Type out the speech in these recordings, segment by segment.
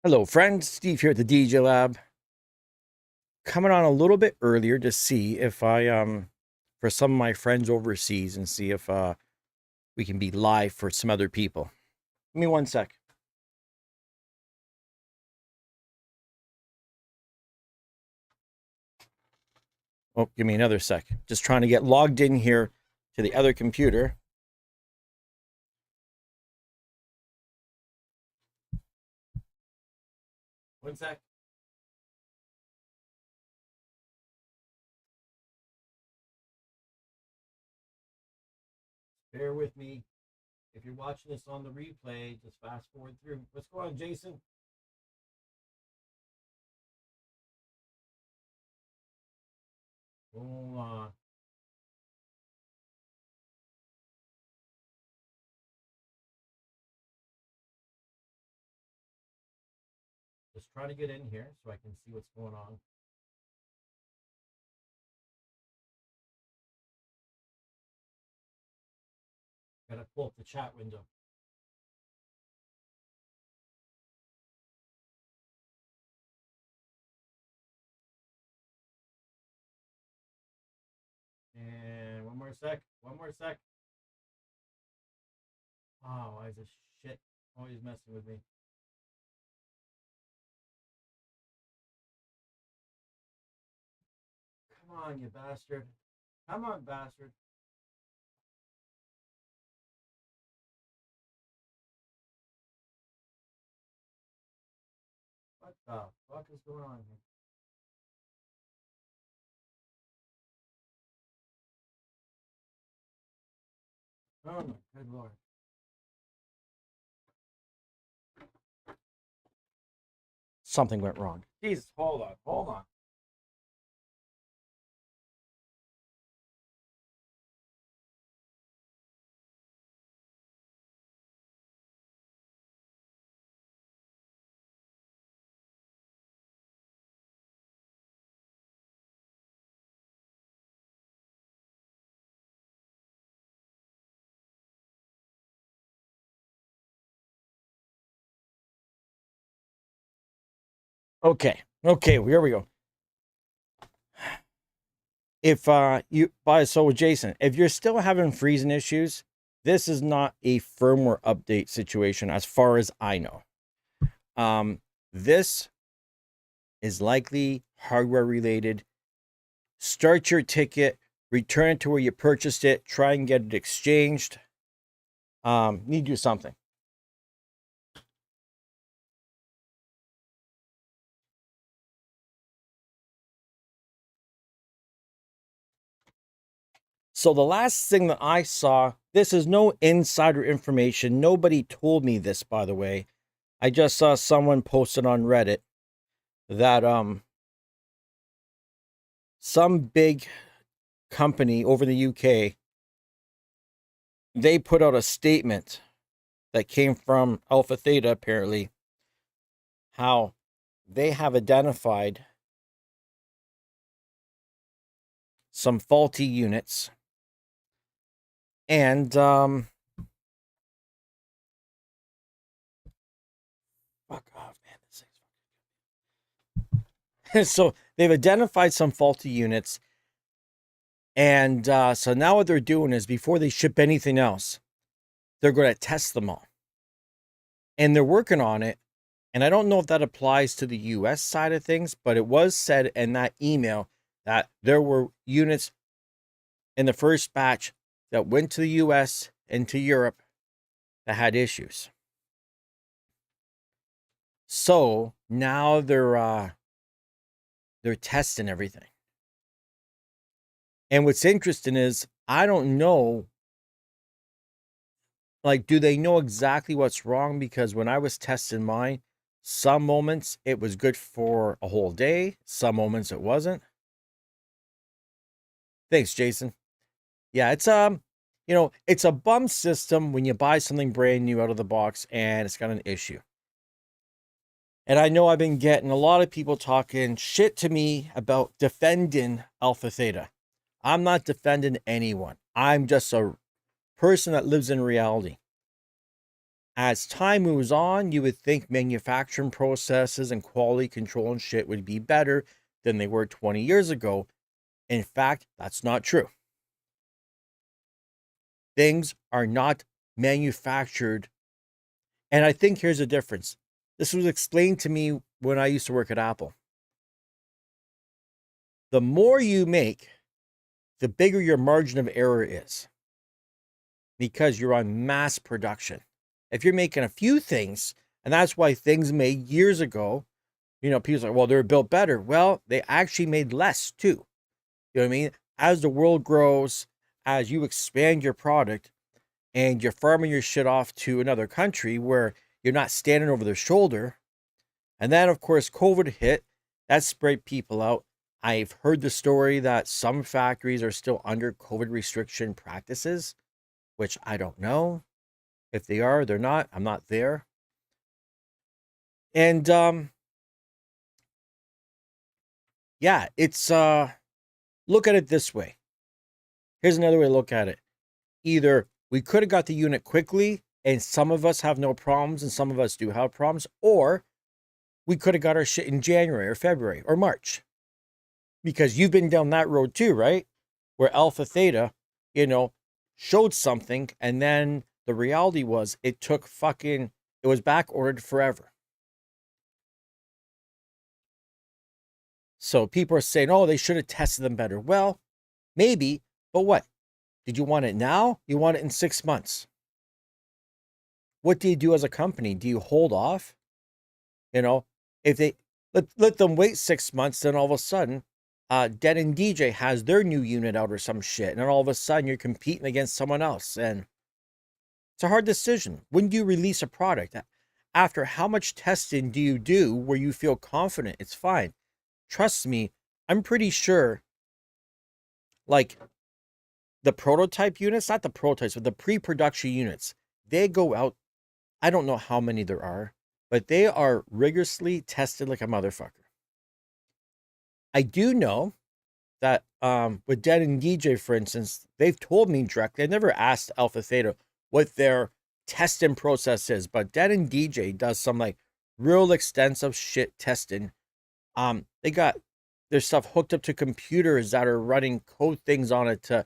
Hello friends, Steve here at the TheDjLab. Coming on a little bit earlier to see if for some of my friends overseas and see if we can be live for some other people. Give me 1 sec. Oh, give me another sec. Just trying to get logged in here to the other computer. One sec. Bear with me. If you're watching this on the replay, just fast forward through. What's going on, Jason? Hold on. Just trying to get in here so I can see what's going on. Gotta pull up the chat window. And one more sec. Oh, why is this shit always messing with me? Come on, you bastard. Come on, bastard. What the fuck is going on here? Oh my good lord. Something went wrong. Jesus, hold on. Okay, here we go. If so Jason, if you're still having freezing issues, this is not a firmware update situation as far as I know. This is likely hardware related. Start your ticket, return it to where you purchased it, try and get it exchanged. Need to do something. So the last thing that I saw, this is no insider information. Nobody told me this, by the way. I just saw someone posted on Reddit that some big company over in the UK, they put out a statement that came from Alpha Theta, apparently, how they have identified some faulty units. And fuck off, man. This thing's so they've identified some faulty units. And so now what they're doing is before they ship anything else, they're going to test them all. And they're working on it. And I don't know if that applies to the US side of things, but it was said in that email that there were units in the first batch that went to the US and to Europe that had issues. So now they're testing everything. And what's interesting is I don't know, like, do they know exactly what's wrong? Because when I was testing mine, some moments it was good for a whole day, some moments it wasn't. Thanks, Jason. Yeah, it's you know, it's a bum system when you buy something brand new out of the box and it's got an issue. And I know I've been getting a lot of people talking shit to me about defending Alpha Theta. I'm not defending anyone. I'm just a person that lives in reality. As time moves on, you would think manufacturing processes and quality control and shit would be better than they were 20 years ago. In fact, that's not true. Things are not manufactured. And I think here's the difference. This was explained to me when I used to work at Apple. The more you make, the bigger your margin of error is, because you're on mass production. If you're making a few things, and that's why things made years ago, people say, well, they're built better. Well, they actually made less too. You know what I mean? As the world grows, as you expand your product and you're farming your shit off to another country where you're not standing over their shoulder. And then, of course, COVID hit. That spread people out. I've heard the story that some factories are still under COVID restriction practices, which I don't know. If they are, they're not. I'm not there. And yeah, it's look at it this way. Here's another way to look at it. Either we could have got the unit quickly and some of us have no problems and some of us do have problems, or we could have got our shit in January or February or March. Because you've been down that road too, right? Where Alpha Theta, showed something, and then the reality was it was back ordered forever. So people are saying, oh, they should have tested them better. Well, maybe, but what? Did you want it now? You want it in 6 months? What do you do as a company? Do you hold off? If they let them wait 6 months, then all of a sudden, Den and DJ has their new unit out or some shit, and then all of a sudden you're competing against someone else, and it's a hard decision. When do you release a product? After how much testing do you do where you feel confident it's fine? Trust me, I'm pretty sure, like, the prototype units, not the prototypes, but the pre-production units, they go out, I don't know how many there are, but they are rigorously tested like a motherfucker. I do know that with Den and DJ, for instance, they've told me directly. I never asked Alpha Theta what their testing process is, but Den and DJ does some like real extensive shit testing. They got their stuff hooked up to computers that are running code things on it to,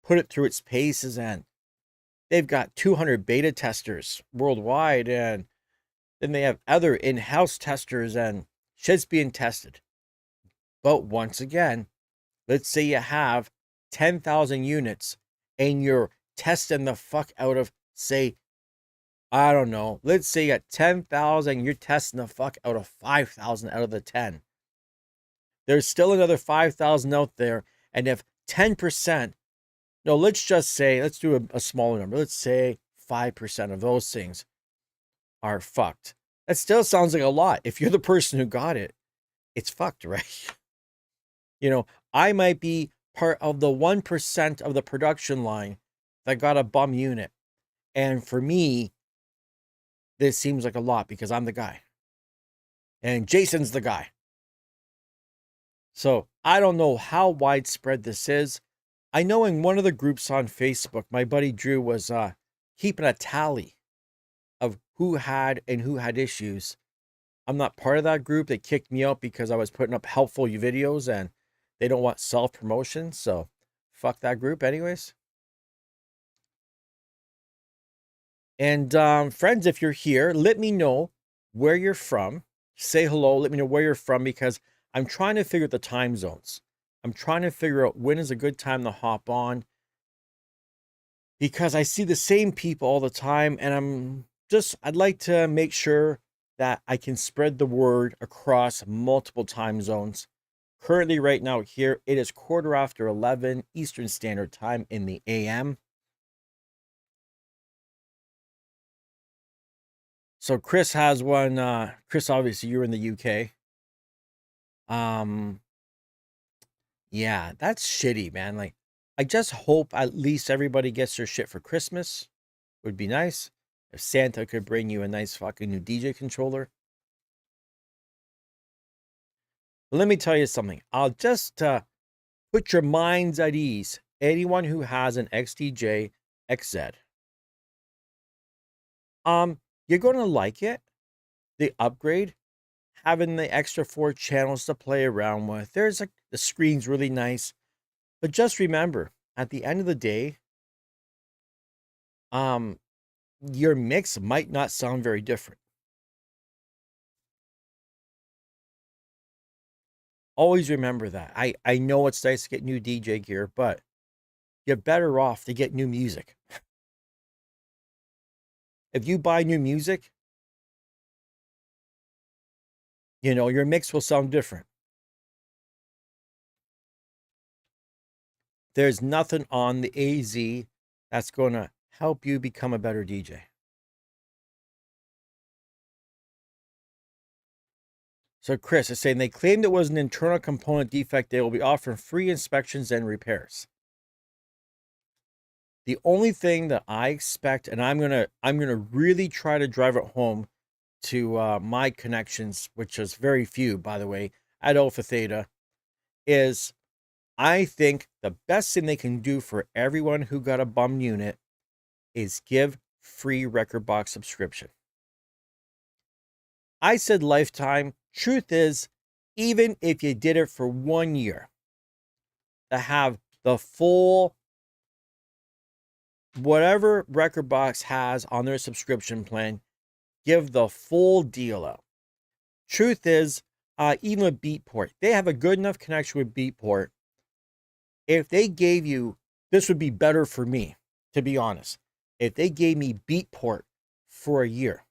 put it through its paces, and they've got 200 beta testers worldwide, and then they have other in-house testers, and shit's being tested. But once again, let's say you have 10,000 units and you're testing the fuck out of, say, I don't know, let's say you got 10,000, you're testing the fuck out of 5,000 out of the 10. There's still another 5,000 out there. And if 10%, no, let's just say, let's do a smaller number. Let's say 5% of those things are fucked. That still sounds like a lot. If you're the person who got it, it's fucked, right? I might be part of the 1% of the production line that got a bum unit. And for me, this seems like a lot because I'm the guy. And Jason's the guy. So I don't know how widespread this is. I know in one of the groups on Facebook, my buddy Drew was keeping a tally of who had issues. I'm not part of that group. They kicked me out because I was putting up helpful videos and they don't want self-promotion. So fuck that group anyways. And friends, if you're here, let me know where you're from. Say hello. Let me know where you're from, because I'm trying to figure out the time zones. I'm trying to figure out when is a good time to hop on, because I see the same people all the time, and I'd like to make sure that I can spread the word across multiple time zones. Currently, right now here, it is 11:15 Eastern Standard Time in the AM. So Chris has one. Chris, obviously, you're in the UK. Yeah, that's shitty, man. Like, I just hope at least everybody gets their shit for Christmas. Would be nice if Santa could bring you a nice fucking new DJ controller. But let me tell you something. I'll just put your minds at ease. Anyone who has an XDJ-AZ, You're going to like it. The upgrade, having the extra 4 channels to play around with. There's like the screen's really nice. But just remember, at the end of the day, your mix might not sound very different. Always remember that. I know it's nice to get new DJ gear, but you're better off to get new music. If you buy new music, you know, your mix will sound different. There's nothing on the AZ that's going to help you become a better DJ. So Chris is saying they claimed it was an internal component defect. They will be offering free inspections and repairs. The only thing that I expect, and I'm gonna really try to drive it home to my connections, which is very few, by the way, at Alpha Theta, is I think the best thing they can do for everyone who got a bum unit is give free record box subscription. I said lifetime. Truth is, even if you did it for 1 year, to have the full whatever record box has on their subscription plan, give the full deal out. Truth is, even with Beatport, they have a good enough connection with Beatport. If they gave you, this would be better for me, to be honest. If they gave me Beatport for a year,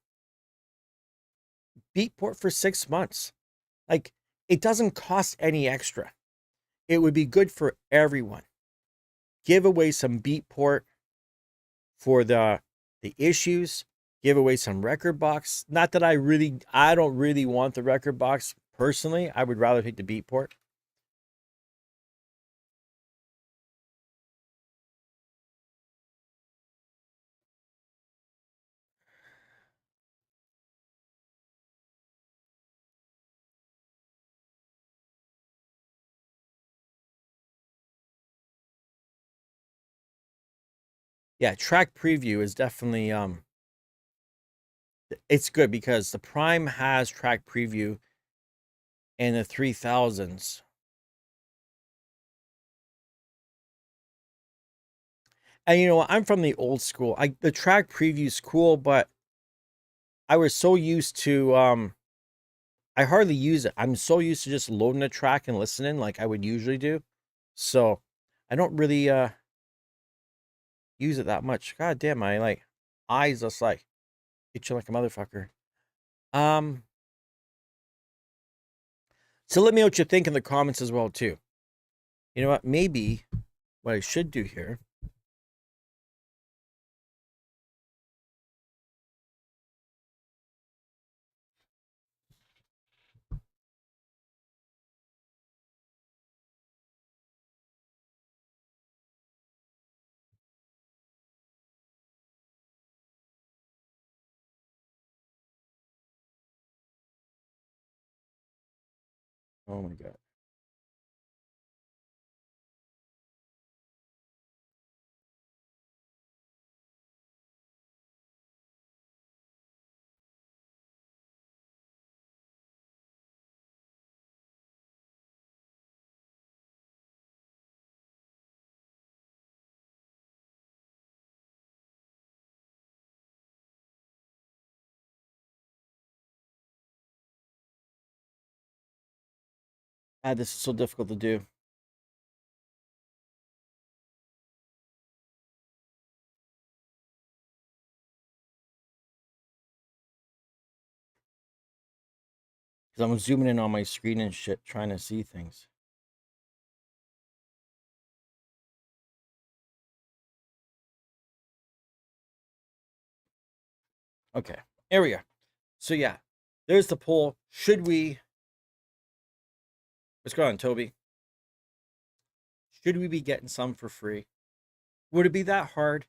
Beatport for 6 months, like, it doesn't cost any extra. It would be good for everyone. Give away some Beatport for the issues. Give away some record box. Not that I don't really want the record box personally. I would rather take the Beatport. Yeah, track preview is definitely it's good because the Prime has track preview and the 3000s. And you know what? I'm from the old school. The track preview is cool, but I was so used to I hardly use it. I'm so used to just loading a track and listening like I would usually do. So I don't really use it that much. God damn, my like eyes just like itching like a motherfucker. So let me know what you think in the comments as well too. You know what? Maybe what I should do here. Oh my god. Ah, this is so difficult to do. Because I'm zooming in on my screen and shit, trying to see things. Okay, here we go. So yeah, there's the poll. Should we? What's going on, Toby? Should we be getting some for free? Would it be that hard?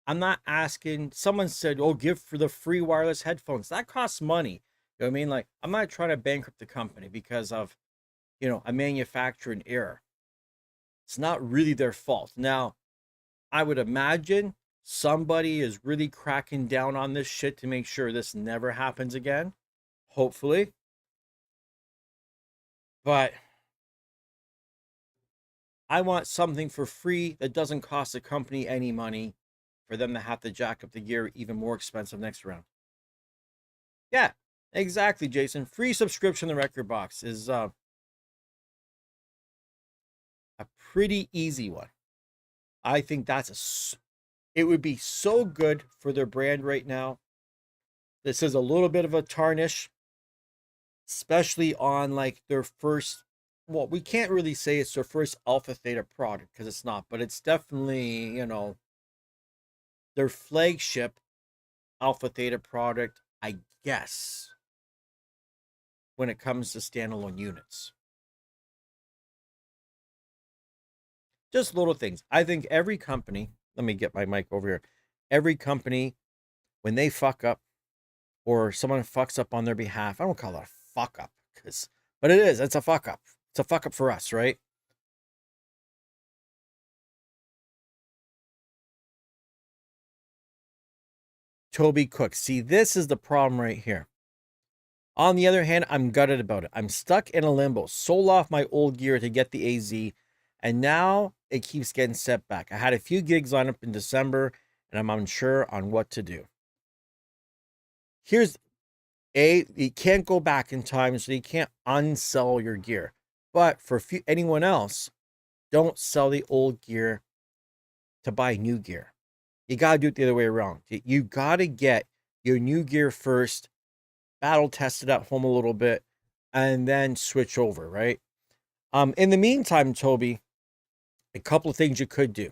I'm not asking. Someone said, "Oh, give for the free wireless headphones." That costs money. You know what I mean? Like, I'm not trying to bankrupt the company because of, you know, a manufacturing error. It's not really their fault. Now, I would imagine Somebody is really cracking down on this shit to make sure this never happens again. Hopefully. But I want something for free that doesn't cost the company any money for them to have to jack up the gear even more expensive next round. Yeah, exactly, Jason. Free subscription to Record Box is a pretty easy one. I think it would be so good for their brand right now. This is a little bit of a tarnish, especially on like their first, well, we can't really say it's their first Alpha Theta product because it's not, but it's definitely, their flagship Alpha Theta product, I guess, when it comes to standalone units. Just little things. I think every company, let me get my mic over here. Every company, when they fuck up or someone fucks up on their behalf, I don't call it a fuck up, but it is. It's a fuck up. It's a fuck up for us, right? Toby Cook. See, this is the problem right here. On the other hand, I'm gutted about it. I'm stuck in a limbo. Sold off my old gear to get the AZ, and now it keeps getting set back. I had a few gigs lined up in December, and I'm unsure on what to do. Here's you can't go back in time, so you can't unsell your gear. But for anyone else, don't sell the old gear to buy new gear. You got to do it the other way around. You got to get your new gear first, battle test it at home a little bit, and then switch over, right? In the meantime, Toby, a couple of things you could do.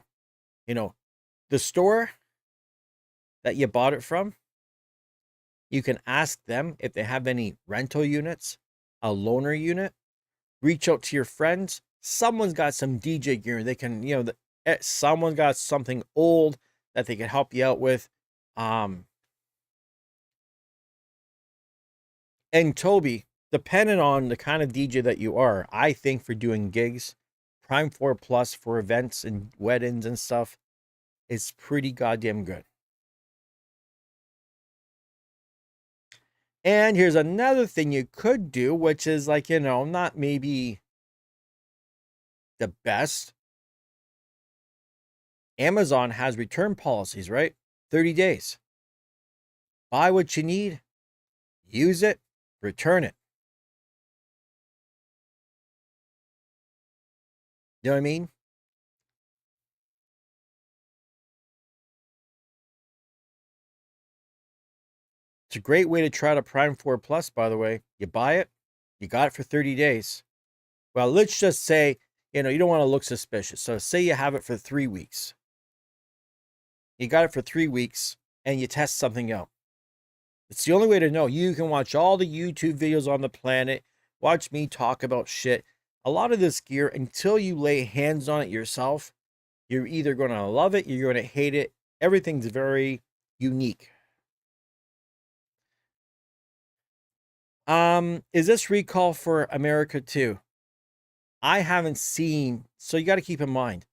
The store that you bought it from, you can ask them if they have any rental units, a loaner unit. Reach out to your friends. Someone's got some DJ gear. They can, someone got something old that they can help you out with. And Toby, depending on the kind of DJ that you are, I think for doing gigs, Prime 4 Plus for events and weddings and stuff is pretty goddamn good. And here's another thing you could do, which is like, not maybe the best. Amazon has return policies, right? 30 days. Buy what you need, use it, return it. You know what I mean? It's a great way to try to Prime 4 Plus, by the way. You buy it, you got it for 30 days. Well, let's just say, you don't want to look suspicious. So say you have it for 3 weeks. You got it for 3 weeks and you test something out. It's the only way to know. You can watch all the YouTube videos on the planet, watch me talk about shit. A lot of this gear, until you lay hands on it yourself, you're either going to love it, you're going to hate it. Everything's very unique. Is this recall for America too? I haven't seen, so you got to keep in mind,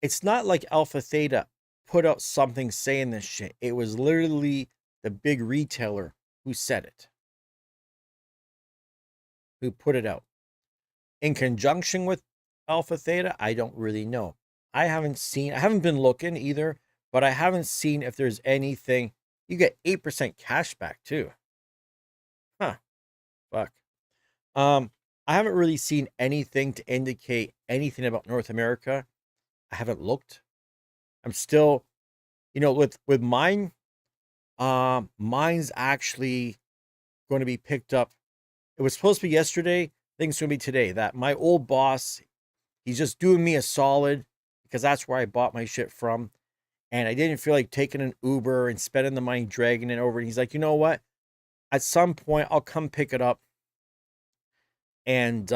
it's not like Alpha Theta put out something saying this shit. It was literally the big retailer who said it, who put it out. In conjunction with Alpha Theta, I don't really know. I haven't been looking either, but I haven't seen if there's anything. You get 8% cash back too. Huh. Fuck. I haven't really seen anything to indicate anything about North America. I haven't looked. I'm still, with mine, mine's actually going to be picked up. It was supposed to be yesterday. I think it's going to be today. That my old boss, he's just doing me a solid because that's where I bought my shit from. And I didn't feel like taking an Uber and spending the money dragging it over. And he's like, you know what? At some point, I'll come pick it up. And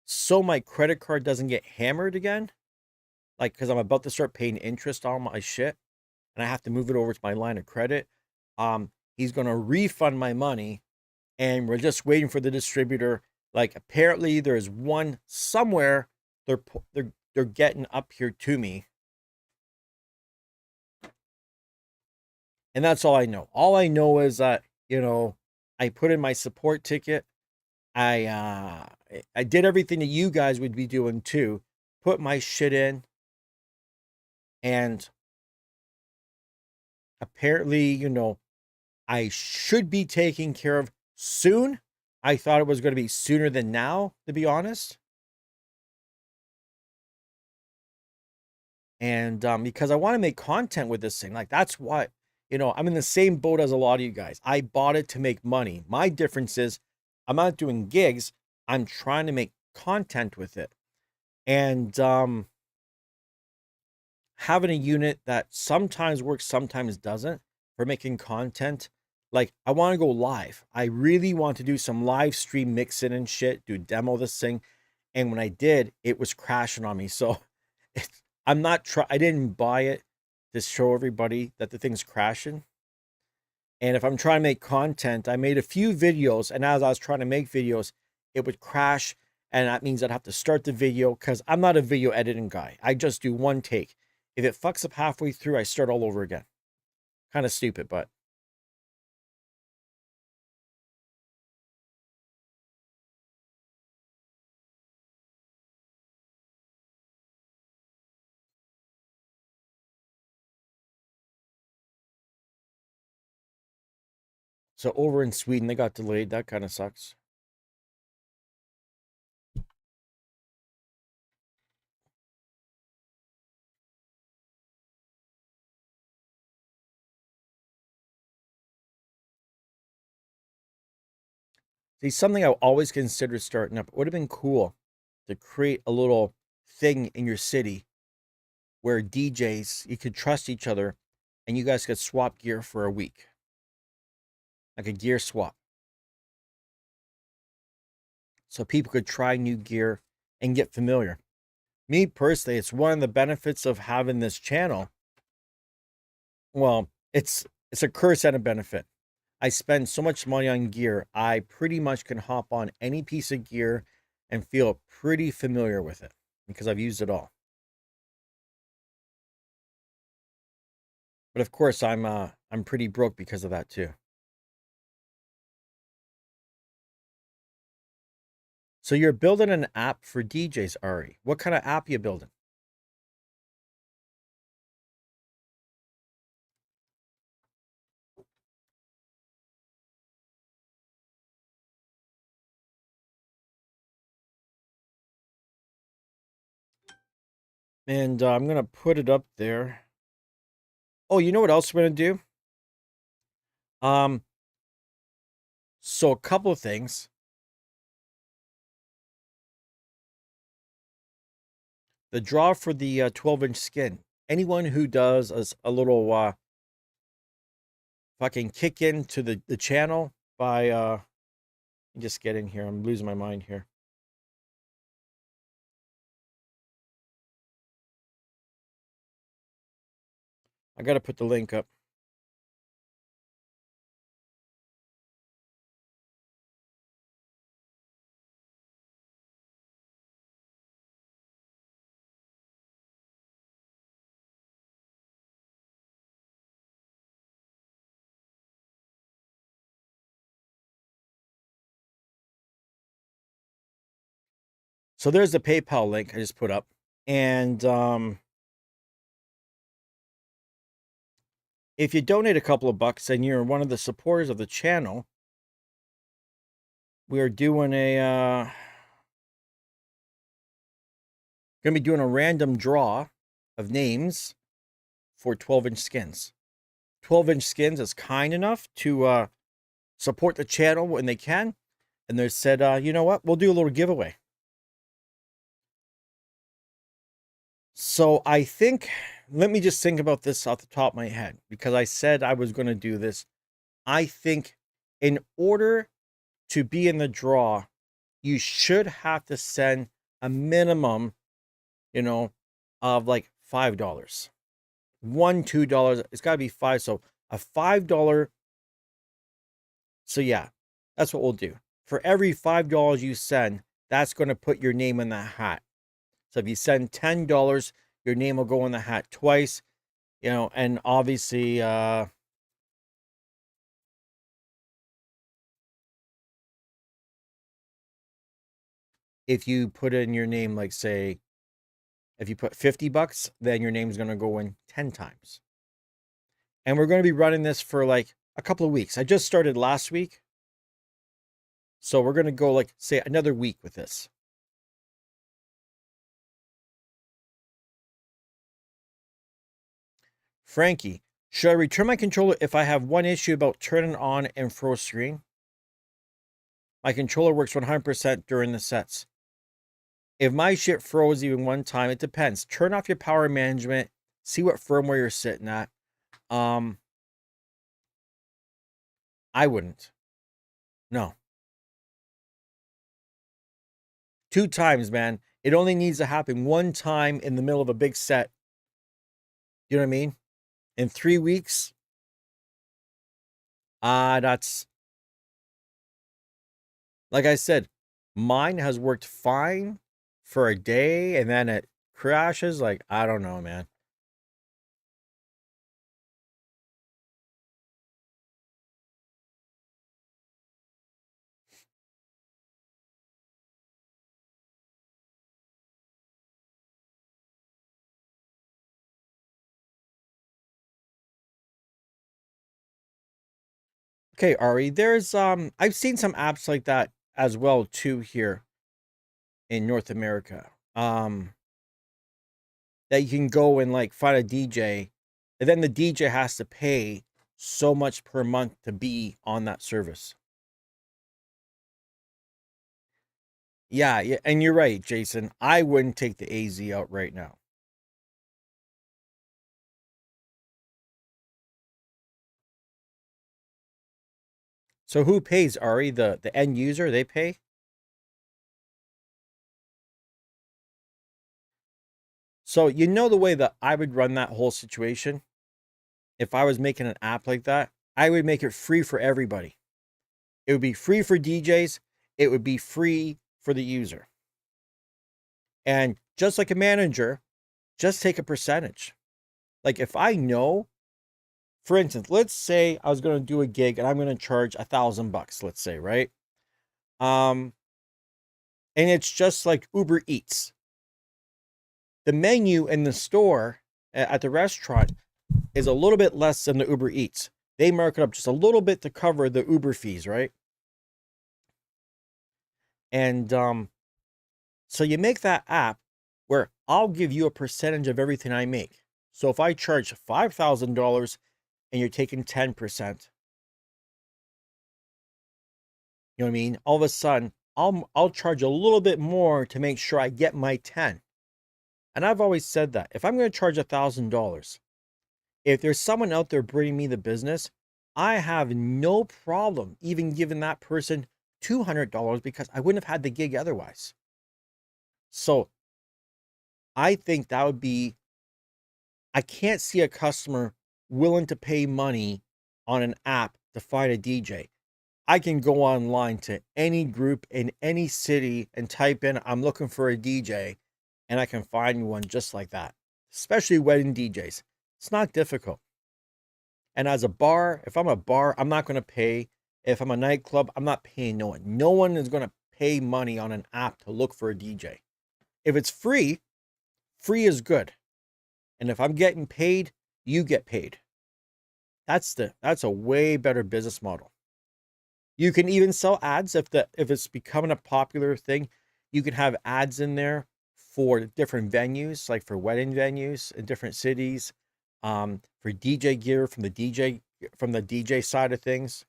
so my credit card doesn't get hammered again. Like, because I'm about to start paying interest on my shit. And I have to move it over to my line of credit. He's going to refund my money. And we're just waiting for the distributor. Like, apparently there's one somewhere they're getting up here to me. And that's all I know. All I know is that, you know, I put in my support ticket. I did everything that you guys would be doing too. Put my shit in, and apparently, you know, I should be taken care of soon. I thought it was going to be sooner than now, to be honest. And because I want to make content with this thing, like that's what, you know, I'm in the same boat as a lot of you guys. I bought it to make money. My difference is I'm not doing gigs. I'm trying to make content with it. And having a unit that sometimes works, sometimes doesn't for making content. Like I want to go live. I really want to do some live stream mixing and shit, do demo this thing. And when I did, it was crashing on me. So I'm not I didn't buy it to show everybody that the thing's crashing. And if I'm trying to make content, I made a few videos, and as I was trying to make videos, it would crash, and that means I'd have to start the video because I'm not a video editing guy. I just do one take. If it fucks up halfway through, I start all over again. Kind of stupid, but so over in Sweden, they got delayed. That kind of sucks. See, something I always considered starting up. It would have been cool to create a little thing in your city where DJs, you could trust each other and you guys could swap gear for a week. Like a gear swap. So people could try new gear and get familiar. Me personally, it's one of the benefits of having this channel. Well, it's a curse and a benefit. I spend so much money on gear, I pretty much can hop on any piece of gear and feel pretty familiar with it because I've used it all. But of course, I'm pretty broke because of that too. So you're building an app for DJs, Ari. What kind of app are you building? And I'm going to put it up there. Oh, you know what else we're going to do? So a couple of things. The draw for the 12-inch skin. Anyone who does a little fucking kick into the channel by just get in here. I'm losing my mind here. I got to put the link up. So there's the PayPal link I just put up. And if you donate a couple of bucks and you're one of the supporters of the channel, we are doing gonna be doing a random draw of names for 12-inch skins. 12-inch skins is kind enough to support the channel when they can. And they said, you know what? We'll do a little giveaway. So I think, let me just think about this off the top of my head, because I said I was going to do this. I think in order to be in the draw, you should have to send a minimum, you know, of like $5. $1, $2. It's got to be $5. So a $5. So yeah, that's what we'll do. For every $5 you send, that's going to put your name in the hat. So if you send $10, your name will go in the hat twice, you know, and obviously, if you put in your name, like say, if you put $50, then your name's going to go in 10 times. And we're going to be running this for like a couple of weeks. I just started last week. So we're going to go like, say, another week with this. Frankie, should I return my controller if I have one issue about turning on and froze screen? My controller works 100% during the sets. If my shit froze even one time, it depends. Turn off your power management. See what firmware you're sitting at. I wouldn't. No. 2 times, man. It only needs to happen one time in the middle of a big set. You know what I mean? In 3 weeks, that's, like I said, mine has worked fine for a day and then it crashes. Like, I don't know, man. Okay, Ari, there's I've seen some apps like that as well too here in North America. That you can go and like find a DJ, and then the DJ has to pay so much per month to be on that service. Yeah, yeah, and you're right, Jason. I wouldn't take the AZ out right now. So who pays, Ari? The end user, they pay? So you know the way that I would run that whole situation? If I was making an app like that, I would make it free for everybody. It would be free for DJs, it would be free for the user. And just like a manager, just take a percentage. Like if I know, for instance, let's say I was going to do a gig and I'm going to charge $1,000, let's say, right? And it's just like Uber Eats. The menu in the store at the restaurant is a little bit less than the Uber Eats. They mark it up just a little bit to cover the Uber fees, right? And so you make that app where I'll give you a percentage of everything I make. So if I charge $5,000 and you're taking 10%, you know what I mean? All of a sudden, I'll charge a little bit more to make sure I get my 10. And I've always said that if I'm going to charge $1,000, if there's someone out there bringing me the business, I have no problem even giving that person $200 because I wouldn't have had the gig otherwise. So I think that would be, I can't see a customer willing to pay money on an app to find a DJ. I can go online to any group in any city and type in, I'm looking for a DJ, and I can find one just like that, especially wedding DJs. It's not difficult. And as a bar, if I'm a bar, I'm not going to pay. If I'm a nightclub, I'm not paying no one. No one is going to pay money on an app to look for a DJ. If it's free, free is good. And if I'm getting paid, you get paid. That's a way better business model. You can even sell ads if it's becoming a popular thing. You can have ads in there for different venues, like for wedding venues in different cities, for DJ gear from the DJ side of things.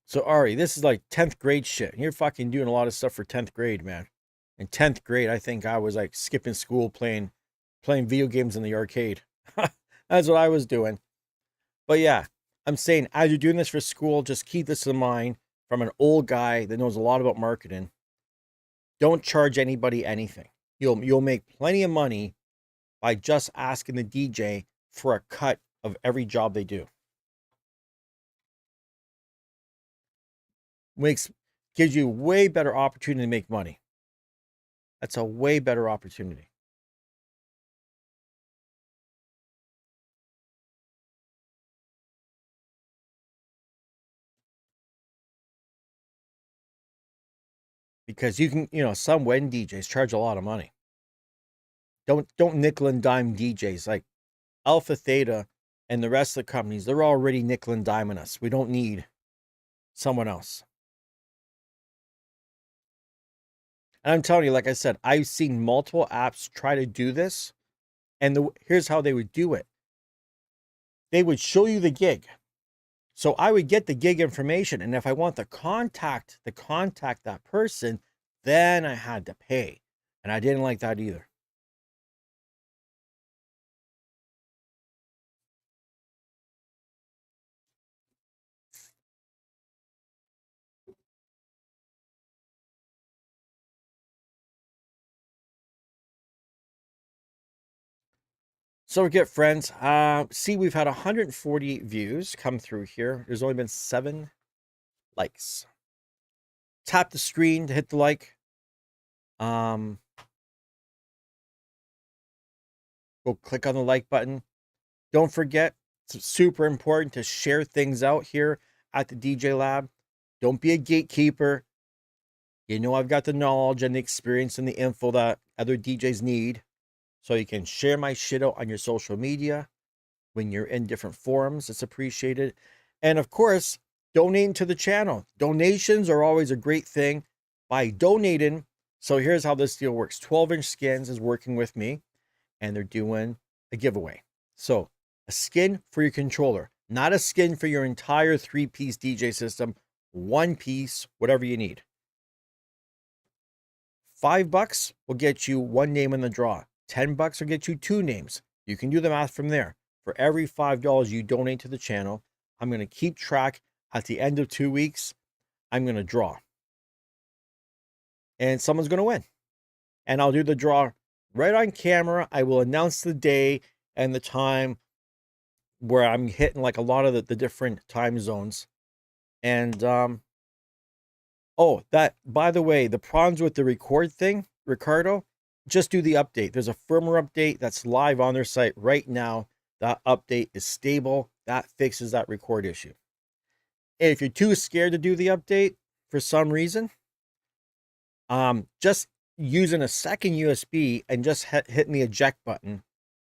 So Ari, this is like 10th grade shit. You're fucking doing a lot of stuff for 10th grade, man. In 10th grade, I think I was like skipping school playing video games in the arcade. That's what I was doing. But yeah, I'm saying as you're doing this for school, just keep this in mind from an old guy that knows a lot about marketing. Don't charge anybody anything. You'll make plenty of money by just asking the DJ for a cut of every job they do. Gives you way better opportunity to make money. That's a way better opportunity. because you can, some wedding DJs charge a lot of money. Don't nickel and dime DJs like Alpha, Theta, and the rest of the companies. They're already nickel and diming us. We don't need someone else. And I'm telling you, like I said, I've seen multiple apps try to do this, and here's how they would do it. They would show you the gig. So I would get the gig information, and if I want to contact that person, then I had to pay. And I didn't like that either. So we get friends. See, we've had 148 views come through here. There's only been 7 likes. Tap the screen to hit the like. Go click on the like button. Don't forget, it's super important to share things out here at the TheDjLab. Don't be a gatekeeper. I've got the knowledge and the experience and the info that other DJs need. So you can share my shit out on your social media. When you're in different forums, it's appreciated. And of course, donating to the channel. Donations are always a great thing. By donating, so here's how this deal works. 12-inch Skins is working with me, and they're doing a giveaway. So a skin for your controller, not a skin for your entire 3-piece DJ system, 1 piece, whatever you need. $5 will get you 1 name in the draw. $10 will get you 2 names. You can do the math from there. For every $5 you donate to the channel, I'm going to keep track. At the end of 2 weeks, I'm going to draw. And someone's going to win. And I'll do the draw right on camera. I will announce the day and the time where I'm hitting like a lot of the different time zones. And, oh, that, by the way, the problems with the record thing, Ricardo, just do the update. There's a firmware update that's live on their site right now. That update is stable. That fixes that record issue. And if you're too scared to do the update for some reason, just using a second USB and just hitting the eject button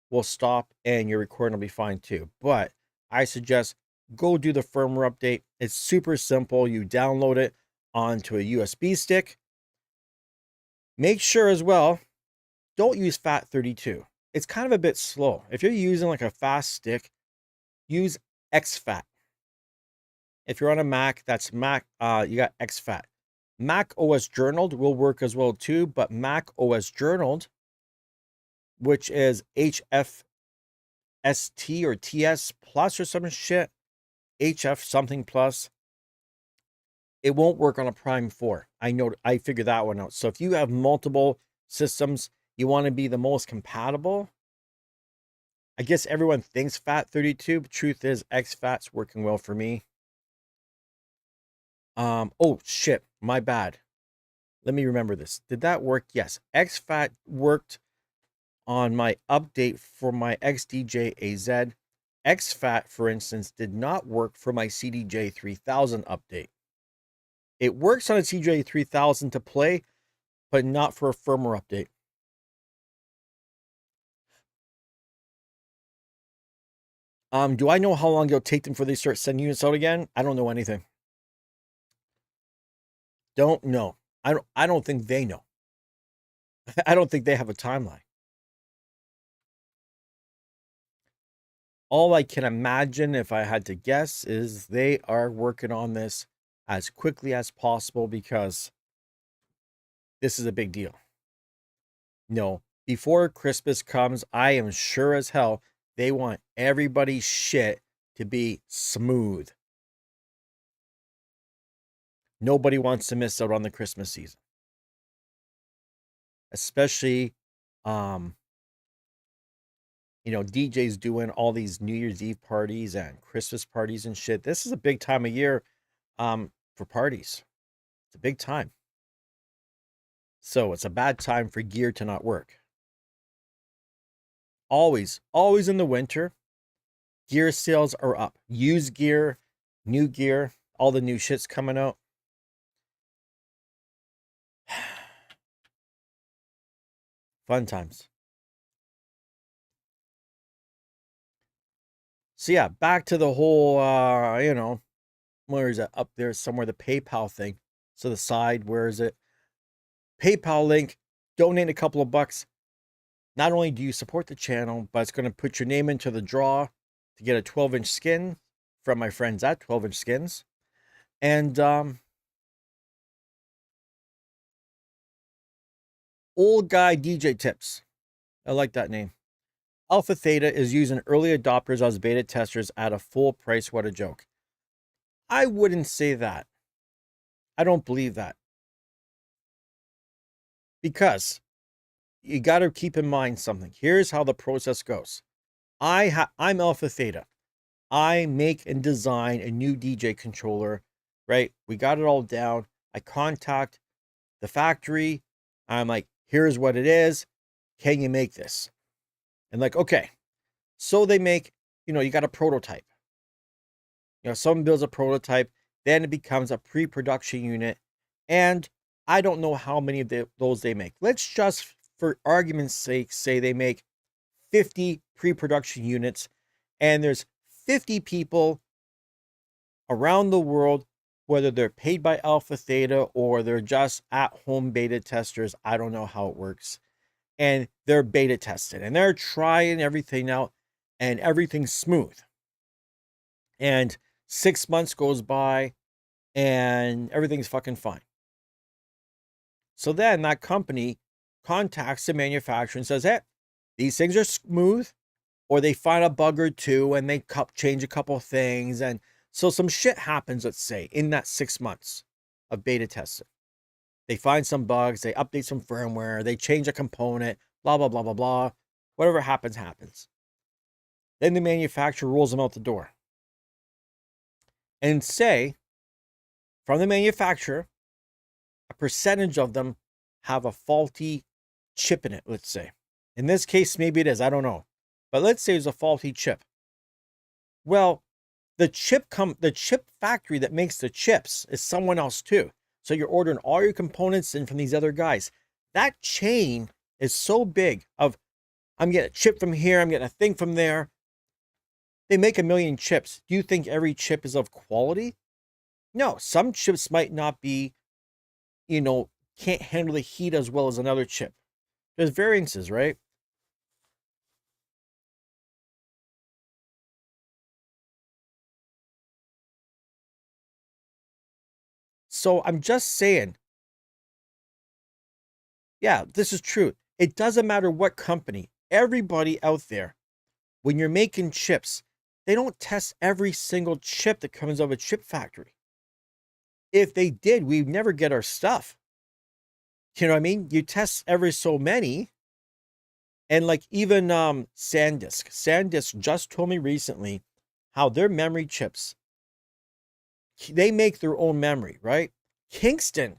will stop, and your recording will be fine too. But I suggest go do the firmware update. It's super simple. You download it onto a USB stick. Make sure as well, don't use FAT32. It's kind of a bit slow. If you're using like a fast stick, use exFAT. If you're on a Mac, that's Mac, you got exFAT. Mac OS Journaled will work as well too, but Mac OS Journaled, which is HFST or TS plus or some shit, HF something plus, it won't work on a Prime 4. I figured that one out. So if you have multiple systems, you want to be the most compatible. I guess everyone thinks FAT32, but truth is exFAT's working well for me. Oh shit, my bad. Let me remember this. Did that work? Yes. exFAT worked on my update for my XDJ-AZ. exFAT, for instance, did not work for my CDJ-3000 update. It works on a CDJ-3000 to play, but not for a firmware update. Do I know how long it'll take them before they start sending units out again? I don't know anything. Don't know. I don't think they know. I don't think they have a timeline. All I can imagine, if I had to guess, is they are working on this as quickly as possible because this is a big deal. No, before Christmas comes, I am sure as hell they want everybody's shit to be smooth. Nobody wants to miss out on the Christmas season. Especially, DJs doing all these New Year's Eve parties and Christmas parties and shit. This is a big time of year for parties. It's a big time. So it's a bad time for gear to not work. Always in the winter, gear sales are up. Used gear, new gear, all the new shit's coming out. Fun times. So yeah, back to the whole, where is it? Up there somewhere, the PayPal thing. So the side, where is it? PayPal link, donate a couple of bucks. Not only do you support the channel, but it's going to put your name into the draw to get a 12-inch skin from my friends at 12-inch skins. And old guy DJ tips. I like that name. Alpha Theta is using early adopters as beta testers at a full price. What a joke. I wouldn't say that. I don't believe that. Because you got to keep in mind something. Here's how the process goes. I'm Alpha Theta. I make and design a new DJ controller, right? We got it all down. I contact the factory. I'm like, here's what it is. Can you make this? And like, okay. So they make, you got a prototype. Someone builds a prototype, then it becomes a pre-production unit. And I don't know how many of those they make. Let's just, for argument's sake, say they make 50 pre-production units, and there's 50 people around the world, whether they're paid by Alpha Theta or they're just at-home beta testers. I don't know how it works. And they're beta tested, and they're trying everything out, and everything's smooth. And 6 months goes by, and everything's fucking fine. So then that company contacts the manufacturer and says, hey, these things are smooth, or they find a bug or two and they change a couple of things. And so some shit happens, let's say, in that 6 months of beta testing. They find some bugs, they update some firmware, they change a component, blah, blah, blah, blah, blah. Whatever happens, happens. Then the manufacturer rolls them out the door. And say, from the manufacturer, a percentage of them have a faulty chip in it, let's say. In this case, maybe it is, I don't know. But let's say it's a faulty chip. Well, the chip factory that makes the chips is someone else too. So you're ordering all your components in from these other guys. That chain is so big of, I'm getting a chip from here, I'm getting a thing from there. They make 1 million chips. Do you think every chip is of quality? No, some chips might not be, can't handle the heat as well as another chip. There's variances, right? So I'm just saying, yeah, this is true. It doesn't matter what company, everybody out there, when you're making chips, they don't test every single chip that comes out of a chip factory. If they did, we'd never get our stuff. You know what I mean? You test every so many. And like even SanDisk just told me recently how their memory chips, they make their own memory, right? Kingston,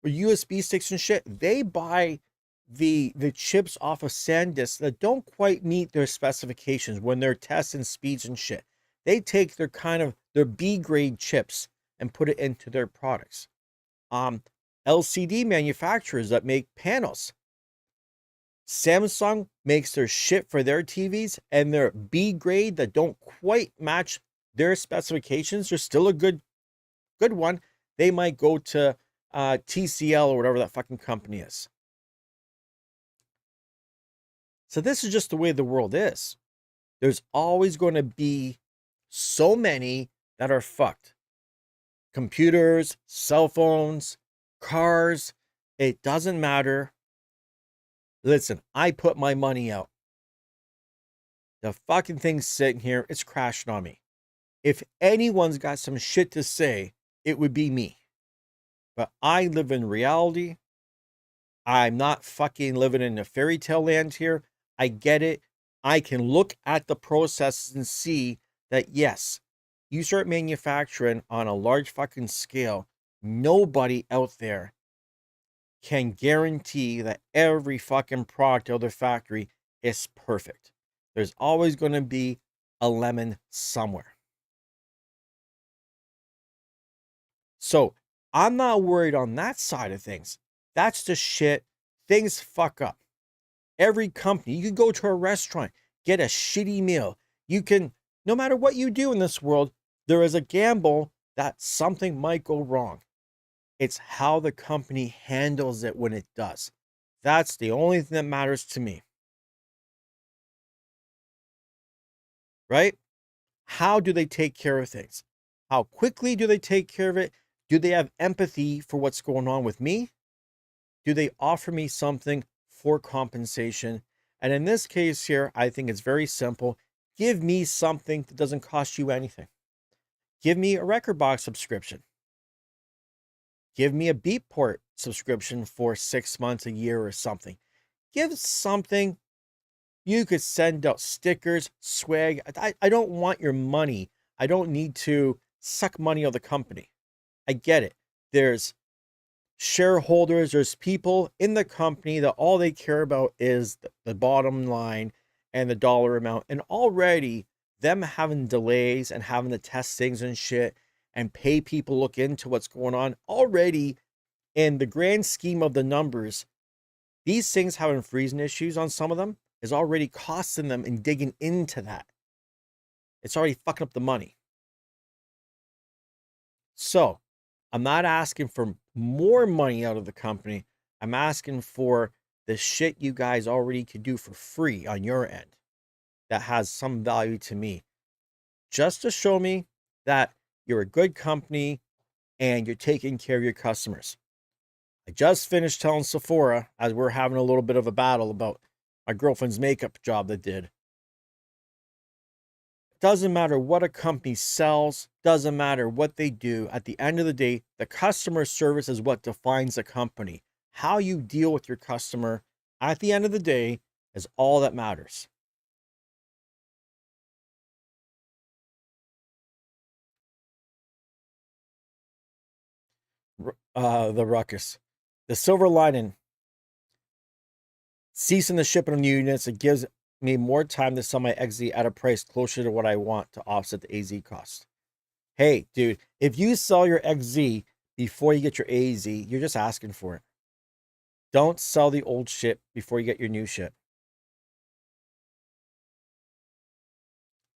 or USB sticks and shit, they buy the chips off of SanDisk that don't quite meet their specifications when they're testing speeds and shit. They take their B grade chips and put it into their products. LCD manufacturers that make panels. Samsung makes their shit for their TVs, and their B grade that don't quite match their specifications. They're still a good one. They might go to TCL or whatever that fucking company is. So this is just the way the world is. There's always going to be so many that are fucked. Computers, cell phones, cars, it doesn't matter. Listen, I put my money out. The fucking thing's sitting here, it's crashing on me. If anyone's got some shit to say, it would be me. But I live in reality. I'm not fucking living in a fairy tale land here. I get it. I can look at the processes and see that, yes, you start manufacturing on a large fucking scale, nobody out there can guarantee that every fucking product out of the factory is perfect. There's always going to be a lemon somewhere. So I'm not worried on that side of things. That's the shit. Things fuck up. Every company, you can go to a restaurant, get a shitty meal. You can, no matter what you do in this world, there is a gamble that something might go wrong. It's how the company handles it when it does. That's the only thing that matters to me. Right? How do they take care of things? How quickly do they take care of it? Do they have empathy for what's going on with me? Do they offer me something for compensation? And in this case here, I think it's very simple. Give me something that doesn't cost you anything. Give me a record box subscription. Give me a Beatport subscription for 6 months, a year, or something. Give something. You could send out stickers, swag. I don't want your money. I don't need to suck money out of the company. I get it. There's shareholders, there's people in the company that all they care about is the bottom line and the dollar amount. And already them having delays and having to test things and shit and pay people look into what's going on, already in the grand scheme of the numbers, these things having freezing issues on some of them is already costing them and digging into that. It's already fucking up the money. So I'm not asking for more money out of the company. I'm asking for the shit you guys already could do for free on your end that has some value to me, just to show me that you're a good company and you're taking care of your customers. I just finished telling Sephora, as we're having a little bit of a battle about my girlfriend's makeup job that did. Doesn't matter what a company sells, doesn't matter what they do. At the end of the day, the customer service is what defines a company. How you deal with your customer at the end of the day is all that matters. The ruckus. The silver lining. Ceasing the shipping of new units, it gives me more time to sell my XZ at a price closer to what I want to offset the AZ cost. Hey, dude, if you sell your XZ before you get your AZ, you're just asking for it. Don't sell the old shit before you get your new shit.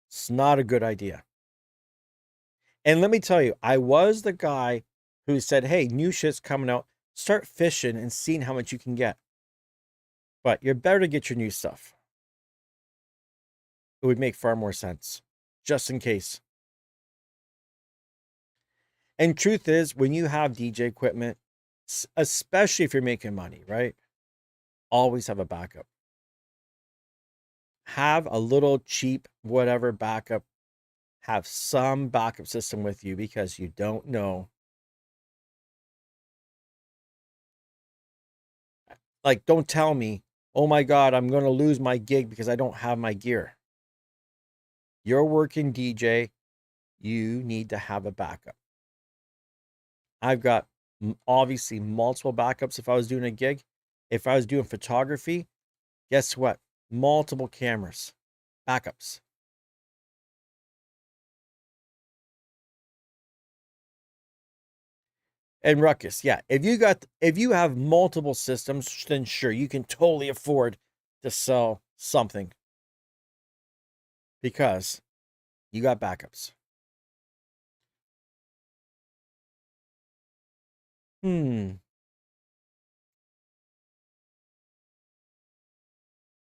It's not a good idea. And let me tell you, I was the guy who said, hey, new shit's coming out. Start fishing and seeing how much you can get. But you're better to get your new stuff. It would make far more sense, just in case. And truth is, when you have DJ equipment, especially if you're making money, right? Always have a backup. Have a little cheap, whatever backup. Have some backup system with you because you don't know. Like, don't tell me, oh my God, I'm going to lose my gig because I don't have my gear. You're working DJ. You need to have a backup. I've got obviously multiple backups if I was doing a gig. If I was doing photography, guess what? Multiple cameras, backups. And ruckus, yeah. If you have multiple systems, then sure, you can totally afford to sell something because you got backups.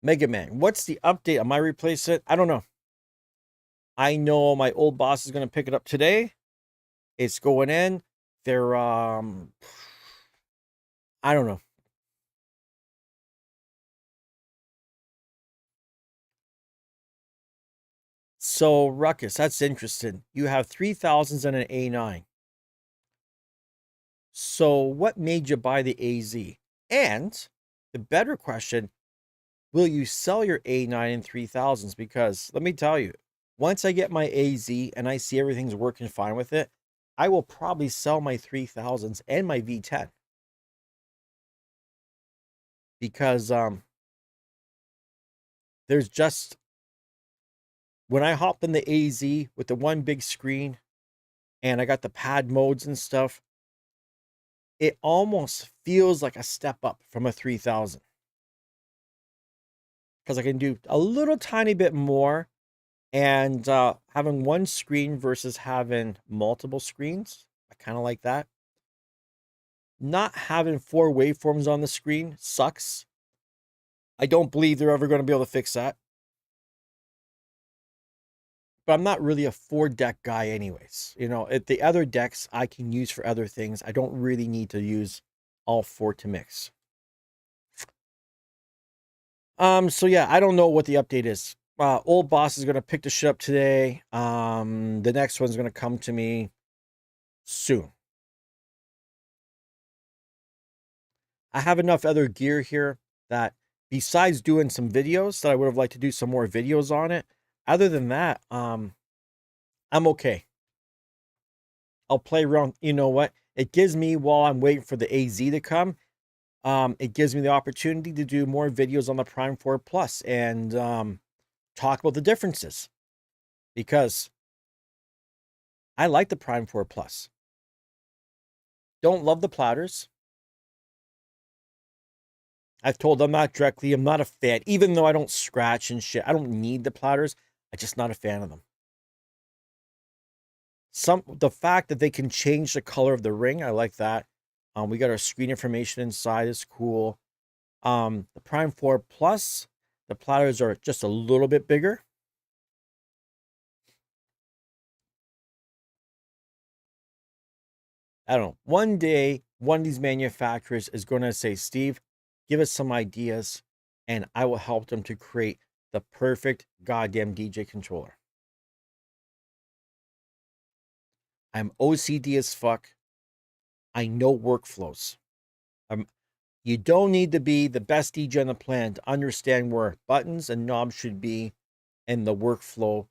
Mega Man, what's the update on my replacement? I don't know. I know my old boss is going to pick it up today. It's going in. They're I don't know. So ruckus, that's interesting. You have 3000s and an A9. So what made you buy the AZ? And the better question, will you sell your A9 and 3000s? Because let me tell you, once I get my AZ and I see everything's working fine with it, I will probably sell my 3000s and my V10. Because there's just, when I hopped in the AZ with the one big screen and I got the pad modes and stuff, it almost feels like a step up from a 3000. because I can do a little tiny bit more. And having one screen versus having multiple screens, I kind of like that. Not having 4 waveforms on the screen sucks. I don't believe they're ever going to be able to fix that. But I'm not really a 4-deck guy anyways. You know, the other decks I can use for other things. I don't really need to use all 4 to mix. So yeah, I don't know what the update is. Old boss is going to pick the shit up today. The next one's going to come to me soon. I have enough other gear here that besides doing some videos that I would have liked to do some more videos on it. Other than that, I'm okay. I'll play around. You know what? It gives me, while I'm waiting for the AZ to come, it gives me the opportunity to do more videos on the Prime 4 Plus and talk about the differences. Because I like the Prime 4 Plus. Don't love the platters. I've told them that directly. I'm not a fan, even though I don't scratch and shit. I don't need the platters. I'm just not a fan of them. The fact that they can change the color of the ring, I like that. We got our screen information inside. It's cool. The Prime 4 Plus, the platters are just a little bit bigger. I don't know. One day, one of these manufacturers is going to say, Steve, give us some ideas, and I will help them to create the perfect goddamn DJ controller. I'm OCD as fuck. I know workflows. You don't need to be the best DJ on the planet to understand where buttons and knobs should be in the workflow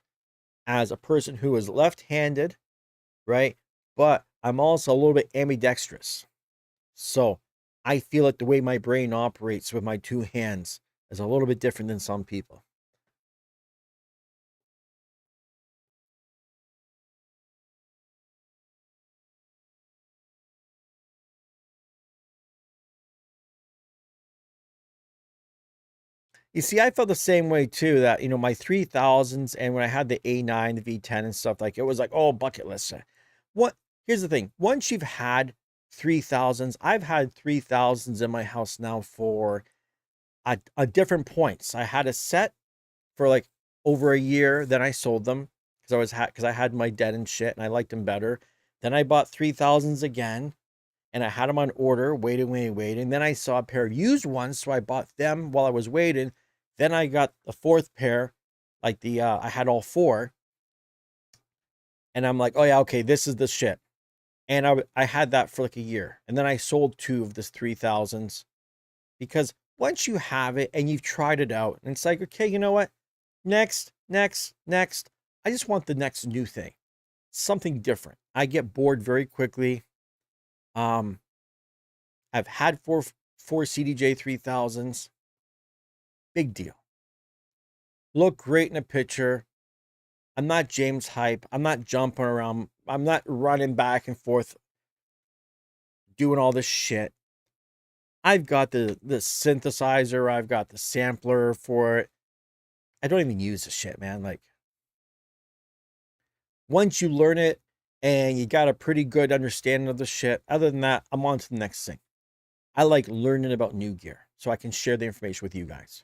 as a person who is left-handed, right? But I'm also a little bit ambidextrous. So I feel like the way my brain operates with my 2 hands is a little bit different than some people. You see, I felt the same way too, that, you know, my 3000s and when I had the A9, the V10 and stuff, like, it was like, oh, bucket list. Here's the thing. Once you've had 3000s, I've had 3000s in my house now for a different points. I had a set for like over a year, then I sold them because I had my debt and shit and I liked them better. Then I bought 3000s again and I had them on order, waiting. Then I saw a pair of used ones, so I bought them while I was waiting. Then I got the 4th pair, like I had all 4. And I'm like, oh yeah, okay, this is the shit. And I had that for like a year. And then I sold 2 of this 3000s because once you have it and you've tried it out, and it's like, okay, you know what? Next. I just want the next new thing. Something different. I get bored very quickly. I've had four CDJ 3000s. Big deal. Look great in a picture. I'm not James hype. I'm not jumping around. I'm not running back and forth doing all this shit. I've got the synthesizer. I've got the sampler for it. I don't even use the shit, man. Like, once you learn it and you got a pretty good understanding of the shit, other than that, I'm on to the next thing. I like learning about new gear so I can share the information with you guys.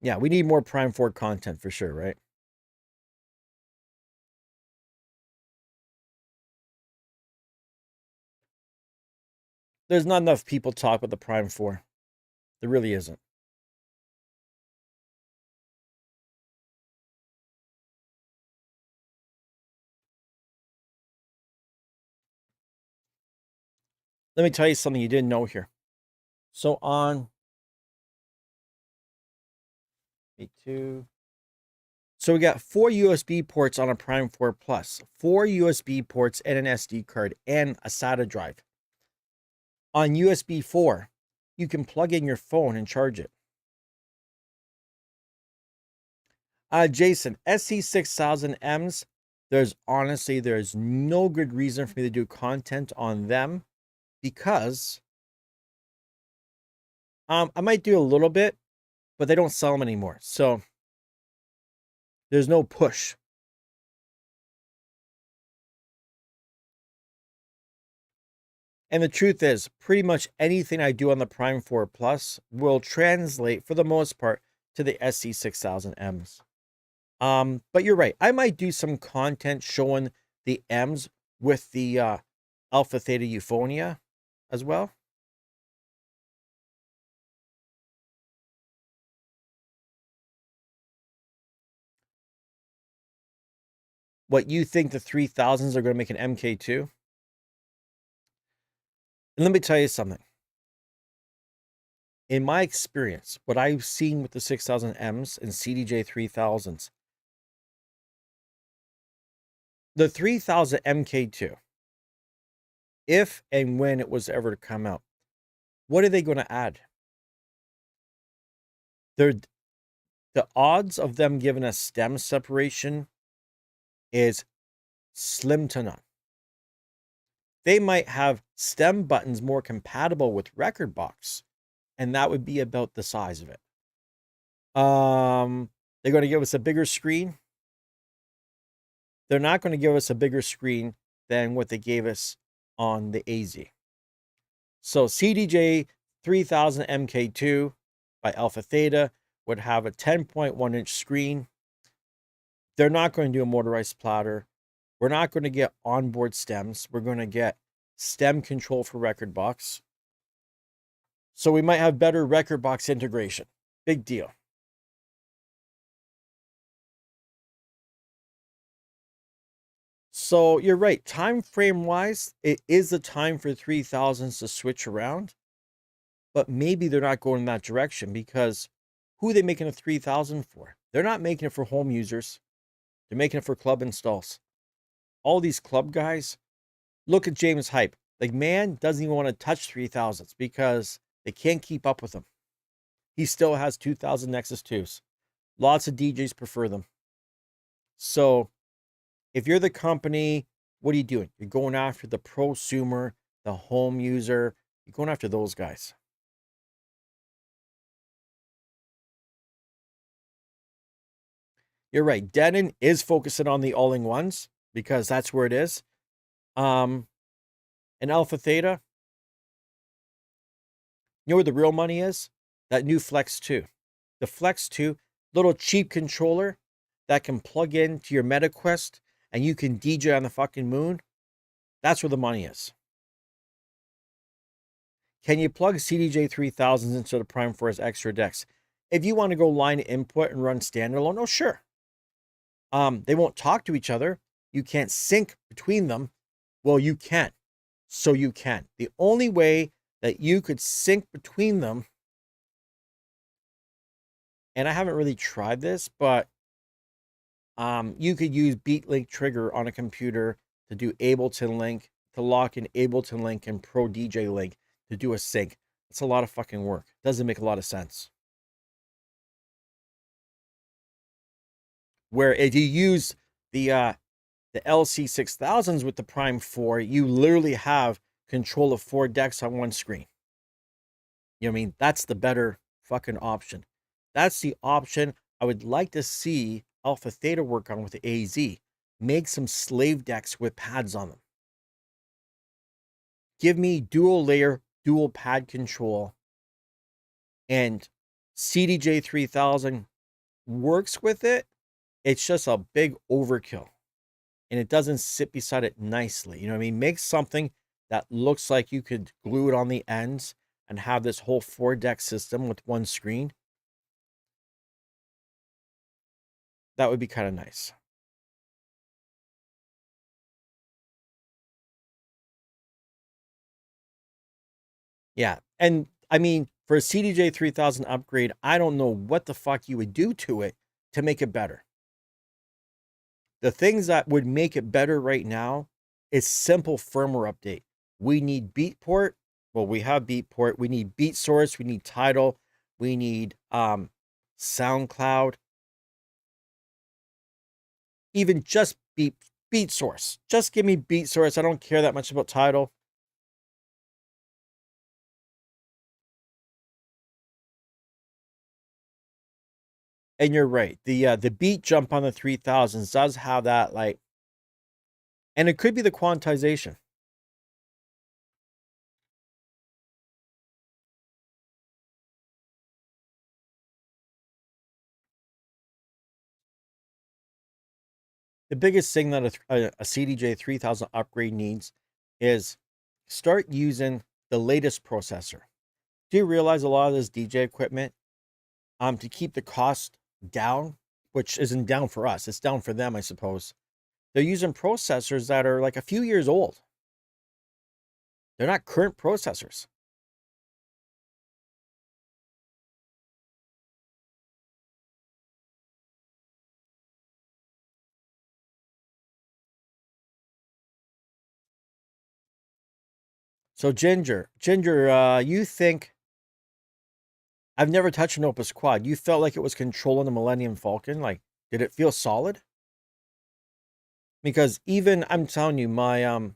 Yeah, we need more Prime 4 content for sure, right? There's not enough people talk about the Prime 4. There really isn't. Let me tell you something you didn't know here. So on B2. So we got 4 USB ports on a Prime 4 Plus, 4 USB ports and an SD card and a SATA drive. On USB 4, you can plug in your phone and charge it. Jason, SC6000Ms, there's no good reason for me to do content on them because I might do a little bit, but they don't sell them anymore. So there's no push. And the truth is, pretty much anything I do on the Prime 4 Plus will translate, for the most part, to the SC6000Ms. But you're right. I might do some content showing the M's with the Alpha Theta Euphonia as well. What, you think the 3000s are going to make an MK2? And let me tell you something. In my experience, what I've seen with the 6000Ms and CDJ 3000s, the 3000 MK2, if and when it was ever to come out, what are they going to add? The odds of them giving us stem separation is slim to none. They might have stem buttons more compatible with record box, and that would be about the size of it. They're going to give us a bigger screen. They're not going to give us a bigger screen than what they gave us on the AZ. So CDJ 3000 MK2 by Alpha Theta would have a 10.1-inch screen. They're not going to do a motorized platter. We're not going to get onboard stems. We're going to get stem control for record box. So we might have better record box integration. Big deal. So you're right. Time frame wise, it is the time for 3000s to switch around. But maybe they're not going in that direction, because who are they making a 3000 for? They're not making it for home users. They're making it for club installs. All these club guys, look at James Hype. Like, man doesn't even want to touch 3000s because they can't keep up with them. He still has 2000 Nexus 2s. Lots of DJs prefer them. So if you're the company, what are you doing? You're going after the prosumer, the home user. You're going after those guys. You're right. Denon is focusing on the all-in-ones because that's where it is. And Alpha Theta, you know where the real money is? That new Flex 2. The Flex 2, little cheap controller that can plug into your MetaQuest and you can DJ on the fucking moon. That's where the money is. Can you plug CDJ 3000s into the Prime 4 as extra decks? If you want to go line input and run standalone, oh, sure. They won't talk to each other. You can't sync between them. Well, you can. So you can. The only way that you could sync between them, and I haven't really tried this, but you could use BeatLink Trigger on a computer to do Ableton Link, to lock in Ableton Link and Pro DJ Link to do a sync. It's a lot of fucking work. Doesn't make a lot of sense. Where if you use the LC6000s with the Prime 4, you literally have control of 4 decks on one screen. You know what I mean? That's the better fucking option. That's the option I would like to see Alpha Theta work on with the AZ. Make some slave decks with pads on them. Give me dual layer, dual pad control. And CDJ 3000 works with it. It's just a big overkill. And it doesn't sit beside it nicely. You know what I mean? Make something that looks like you could glue it on the ends and have this whole 4-deck system with one screen. That would be kind of nice. Yeah. And I mean, for a CDJ 3000 upgrade, I don't know what the fuck you would do to it to make it better. The things that would make it better right now is simple firmware update. We need Beatport. Well, we have Beatport. We need Beat Source. We need Tidal. We need SoundCloud. Even just Beat Source. Just give me Beat Source. I don't care that much about Tidal. And you're right. The beat jump on the 3000s does have that, like, and it could be the quantization. The biggest thing that a CDJ 3000 upgrade needs is start using the latest processor. Do you realize a lot of this DJ equipment, to keep the cost down, which isn't down for us, it's down for them, I suppose. They're using processors that are like a few years old. They're not current processors. So Ginger, you think, I've never touched an Opus Quad. You felt like it was controlling the Millennium Falcon? Like, did it feel solid? Because even, I'm telling you, my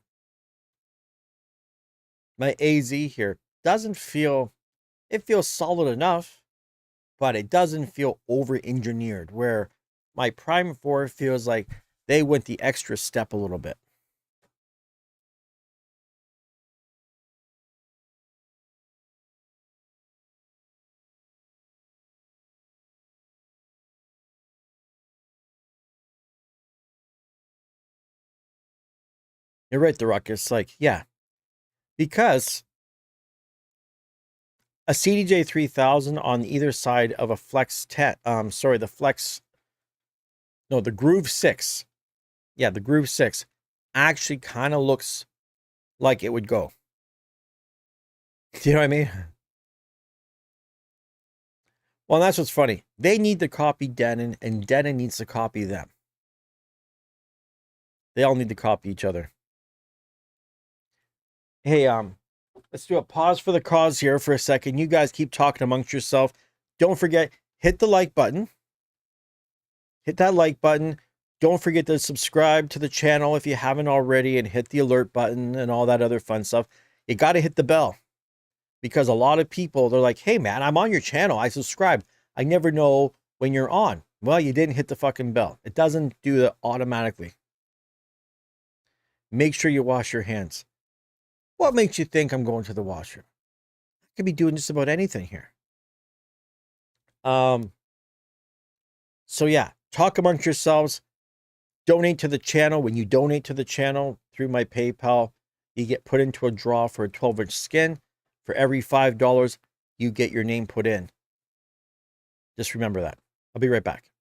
AZ here doesn't feel, it feels solid enough, but it doesn't feel over-engineered, where my Prime 4 feels like they went the extra step a little bit. You're right, the Ruckus. Like, yeah, because a CDJ 3000 on either side of a Flex 10, the Flex, no, the Groove 6. Yeah, the Groove 6 actually kind of looks like it would go. Do you know what I mean? Well, that's what's funny. They need to copy Denon, and Denon needs to copy them. They all need to copy each other. Hey, let's do a pause for the cause here for a second. You guys keep talking amongst yourself. Don't forget, hit the like button. Hit that like button. Don't forget to subscribe to the channel if you haven't already, and hit the alert button and all that other fun stuff. You got to hit the bell, because a lot of people, they're like, hey man, I'm on your channel, I subscribed, I never know when you're on. Well, you didn't hit the fucking bell. It doesn't do that automatically. Make sure you wash your hands. What makes you think I'm going to the washroom? I could be doing just about anything here. So yeah, talk amongst yourselves. Donate to the channel. When you donate to the channel through my PayPal, you get put into a draw for a 12-inch skin. For every $5, you get your name put in. Just remember that. I'll be right back.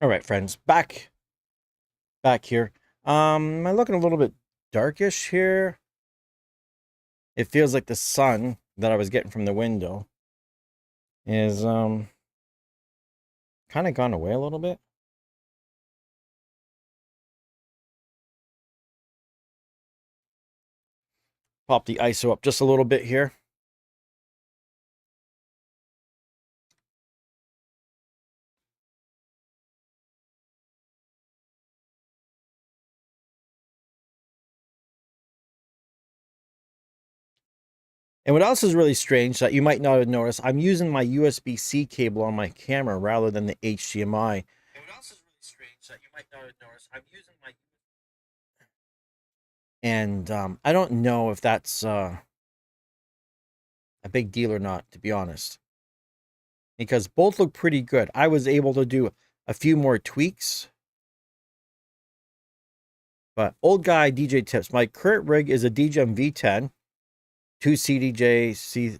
All right, friends, back here. Am I looking a little bit darkish here? It feels like the sun that I was getting from the window is kind of gone away a little bit. Pop the ISO up just a little bit here. And what else is really strange that you might not have noticed, I'm using my USB-C cable on my camera rather than the HDMI. And what else is really strange that you might not have noticed, I'm using my... And I don't know if that's a big deal or not, to be honest. Because both look pretty good. I was able to do a few more tweaks. But old guy DJ tips. My current rig is a DJM V10. 2 CDJ-AZ. You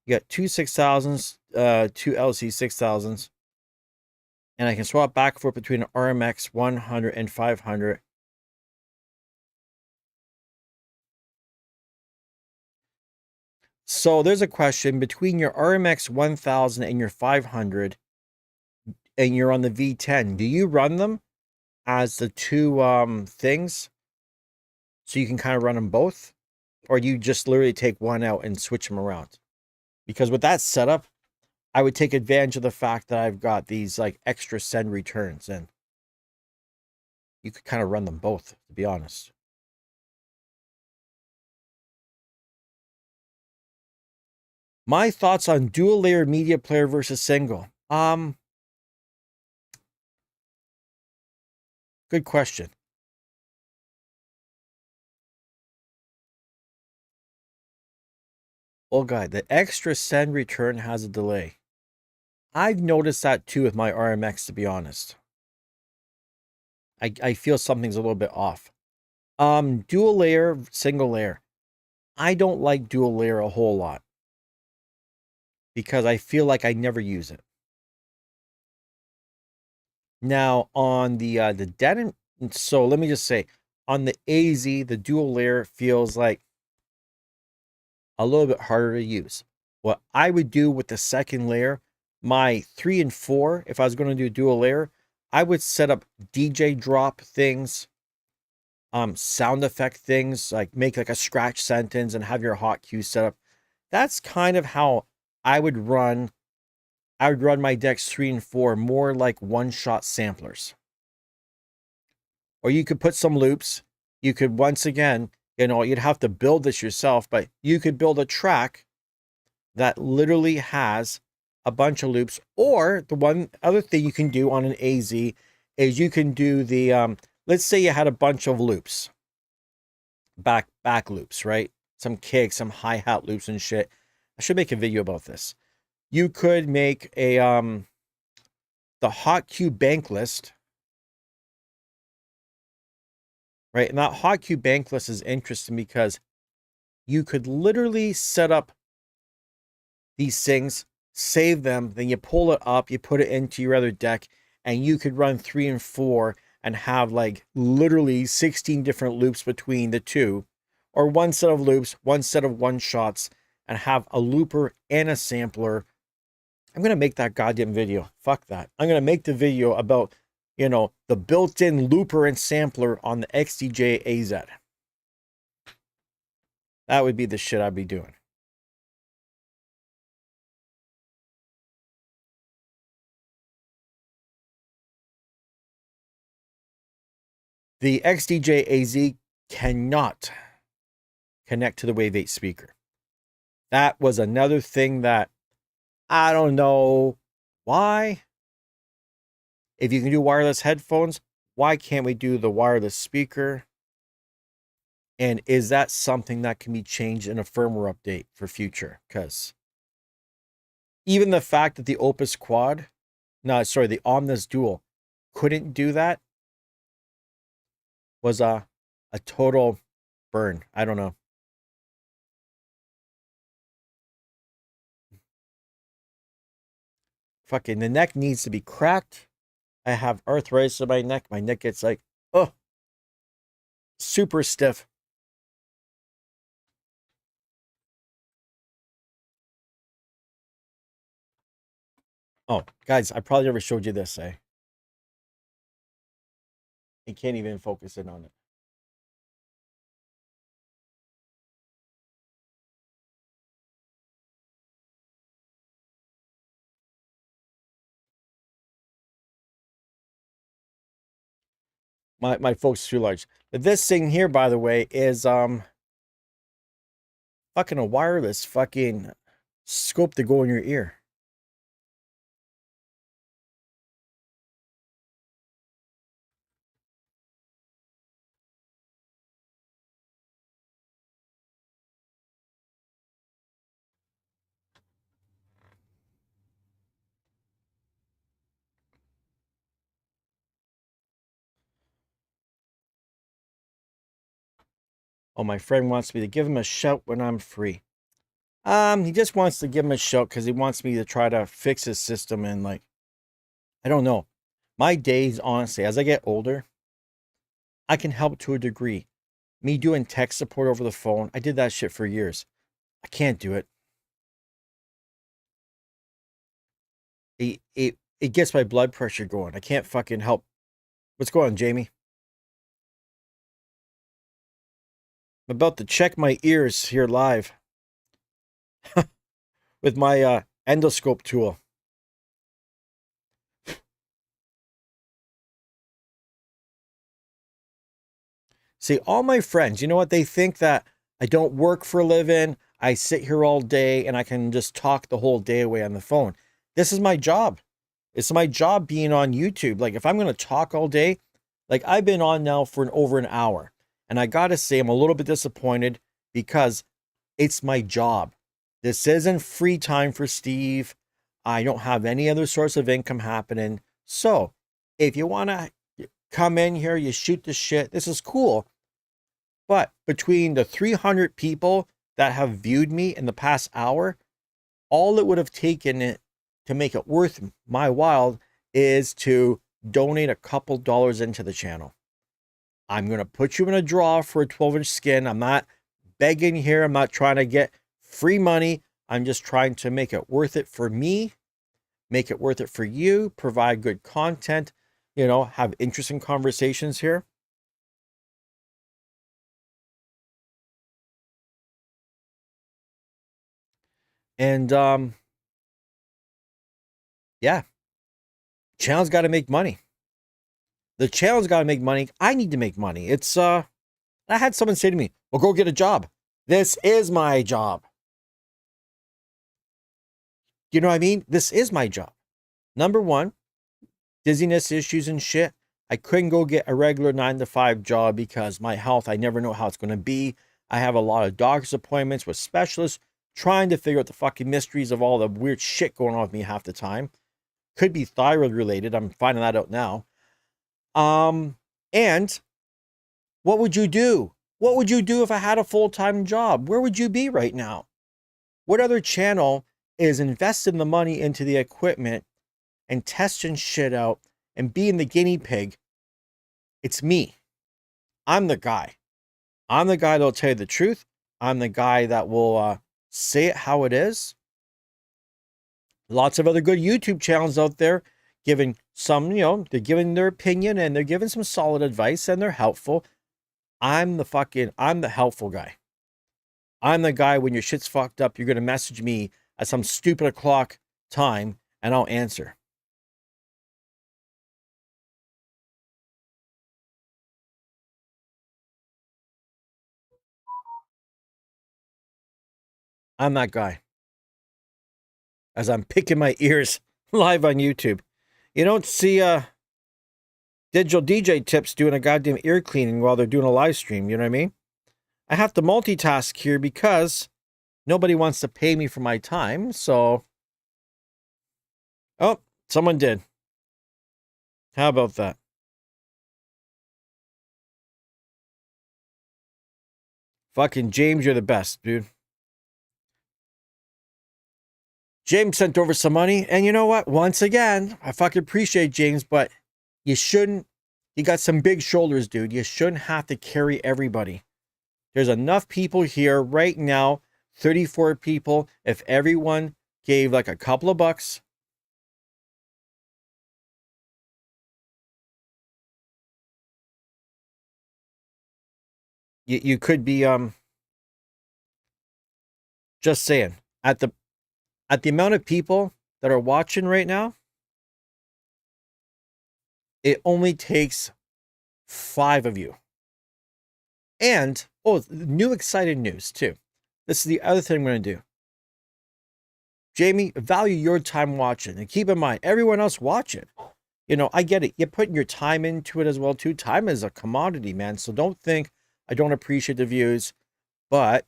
got two 6000s, two LC 6000s. And I can swap back and forth between an RMX 100 and 500. So there's a question between your RMX 1000 and your 500, and you're on the V10. Do you run them as the two things so you can kind of run them both? Or do you just literally take one out and switch them around? Because with that setup, I would take advantage of the fact that I've got these like extra send returns, and you could kind of run them both, to be honest. My thoughts on dual layer media player versus single. Good question. Oh, God, the extra send return has a delay. I've noticed that too with my RMX, to be honest. I feel something's a little bit off. Dual layer, single layer. I don't like dual layer a whole lot because I feel like I never use it. Now on the denim, so let me just say, on the AZ, the dual layer feels like a little bit harder to use. What I would do with the second layer, my 3 and 4, if I was going to do dual layer, I would set up DJ drop things, sound effect things, like make like a scratch sentence and have your hot cue set up. That's kind of how I would run. I would run my decks 3 and 4 more like one-shot samplers. Or you could put some loops. You could, once again, you'd have to build this yourself, but you could build a track that literally has a bunch of loops. Or the one other thing you can do on an AZ is you can do the, let's say you had a bunch of loops, back loops, right? Some kicks, some hi-hat loops and shit. I should make a video about this. You could make a, the hot cue bank list, right? And that hot cue bank list is interesting because you could literally set up these things, save them, then you pull it up, you put it into your other deck, and you could run 3 and 4 and have like literally 16 different loops between the two, or one set of loops, one set of one shots, and have a looper and a sampler. I'm going to make that goddamn video. Fuck that. I'm going to make the video about, the built-in looper and sampler on the XDJ-AZ. That would be the shit I'd be doing. The XDJ-AZ cannot connect to the Wave 8 speaker. That was another thing that I don't know why. If you can do wireless headphones, why can't we do the wireless speaker? And is that something that can be changed in a firmware update for future? Because even the fact that the Opus Quad, the Omnis Dual couldn't do that was a total burn. I don't know. Fucking the neck needs to be cracked. I have arthritis in my neck. My neck gets like, oh, super stiff. Oh, guys, I probably never showed you this, eh? You can't even focus in on it. My folks too large. But this thing here, by the way, is fucking a wireless fucking scope to go in your ear. Oh, my friend wants me to give him a shout when I'm free. He just wants to give him a shout because he wants me to try to fix his system and like, I don't know. My days, honestly, as I get older, I can help to a degree. Me doing tech support over the phone, I did that shit for years. I can't do it. It gets my blood pressure going. I can't fucking help. What's going on, Jamie? I'm about to check my ears here live with my endoscope tool. See, all my friends, you know what? They think that I don't work for a living. I sit here all day and I can just talk the whole day away on the phone. This is my job. It's my job being on YouTube. Like, if I'm going to talk all day, like I've been on now for over an hour. And I got to say, I'm a little bit disappointed because it's my job. This isn't free time for Steve. I don't have any other source of income happening. So if you want to come in here, you shoot the shit. This is cool. But between the 300 people that have viewed me in the past hour, all it would have taken it to make it worth my while is to donate a couple dollars into the channel. I'm going to put you in a draw for a 12-inch skin. I'm not begging here. I'm not trying to get free money. I'm just trying to make it worth it for me, make it worth it for you, provide good content, you know, have interesting conversations here. And yeah, channel's got to make money. The channel's got to make money. I need to make money. It's I had someone say to me, "Well, go get a job." This is my job. You know what I mean? This is my job. Number one, dizziness issues and shit. I couldn't go get a regular 9-to-5 job because my health, I never know how it's going to be. I have a lot of doctor's appointments with specialists trying to figure out the fucking mysteries of all the weird shit going on with me half the time. Could be thyroid related. I'm finding that out now. And what would you do? What would you do if I had a full-time job? Where would you be right now? What other channel is investing the money into the equipment and testing shit out and being the guinea pig? It's me. I'm the guy. I'm the guy that'll tell you the truth. I'm the guy that will say it how it is. Lots of other good YouTube channels out there giving some, you know, they're giving their opinion and they're giving some solid advice and they're helpful. I'm the helpful guy. I'm the guy when your shit's fucked up, you're going to message me at some stupid o'clock time and I'll answer. I'm that guy. As I'm picking my ears live on YouTube. You don't see digital DJ tips doing a goddamn ear cleaning while they're doing a live stream, you know what I mean? I have to multitask here because nobody wants to pay me for my time, so... Oh, someone did. How about that? Fucking James, you're the best, dude. James sent over some money, and you know what? Once again, I fucking appreciate James, but You shouldn't, you got some big shoulders, dude. You shouldn't have to carry everybody. There's enough people here right now, 34 people. If everyone gave like a couple of bucks, you could be just saying, at the amount of people that are watching right now, it only takes 5 of you. And new exciting news too. This is the other thing I'm going to do. Jamie, value your time watching, and keep in mind everyone else watching. You know, I get it. You're putting your time into it as well too. Time is a commodity, man. So don't think I don't appreciate the views, but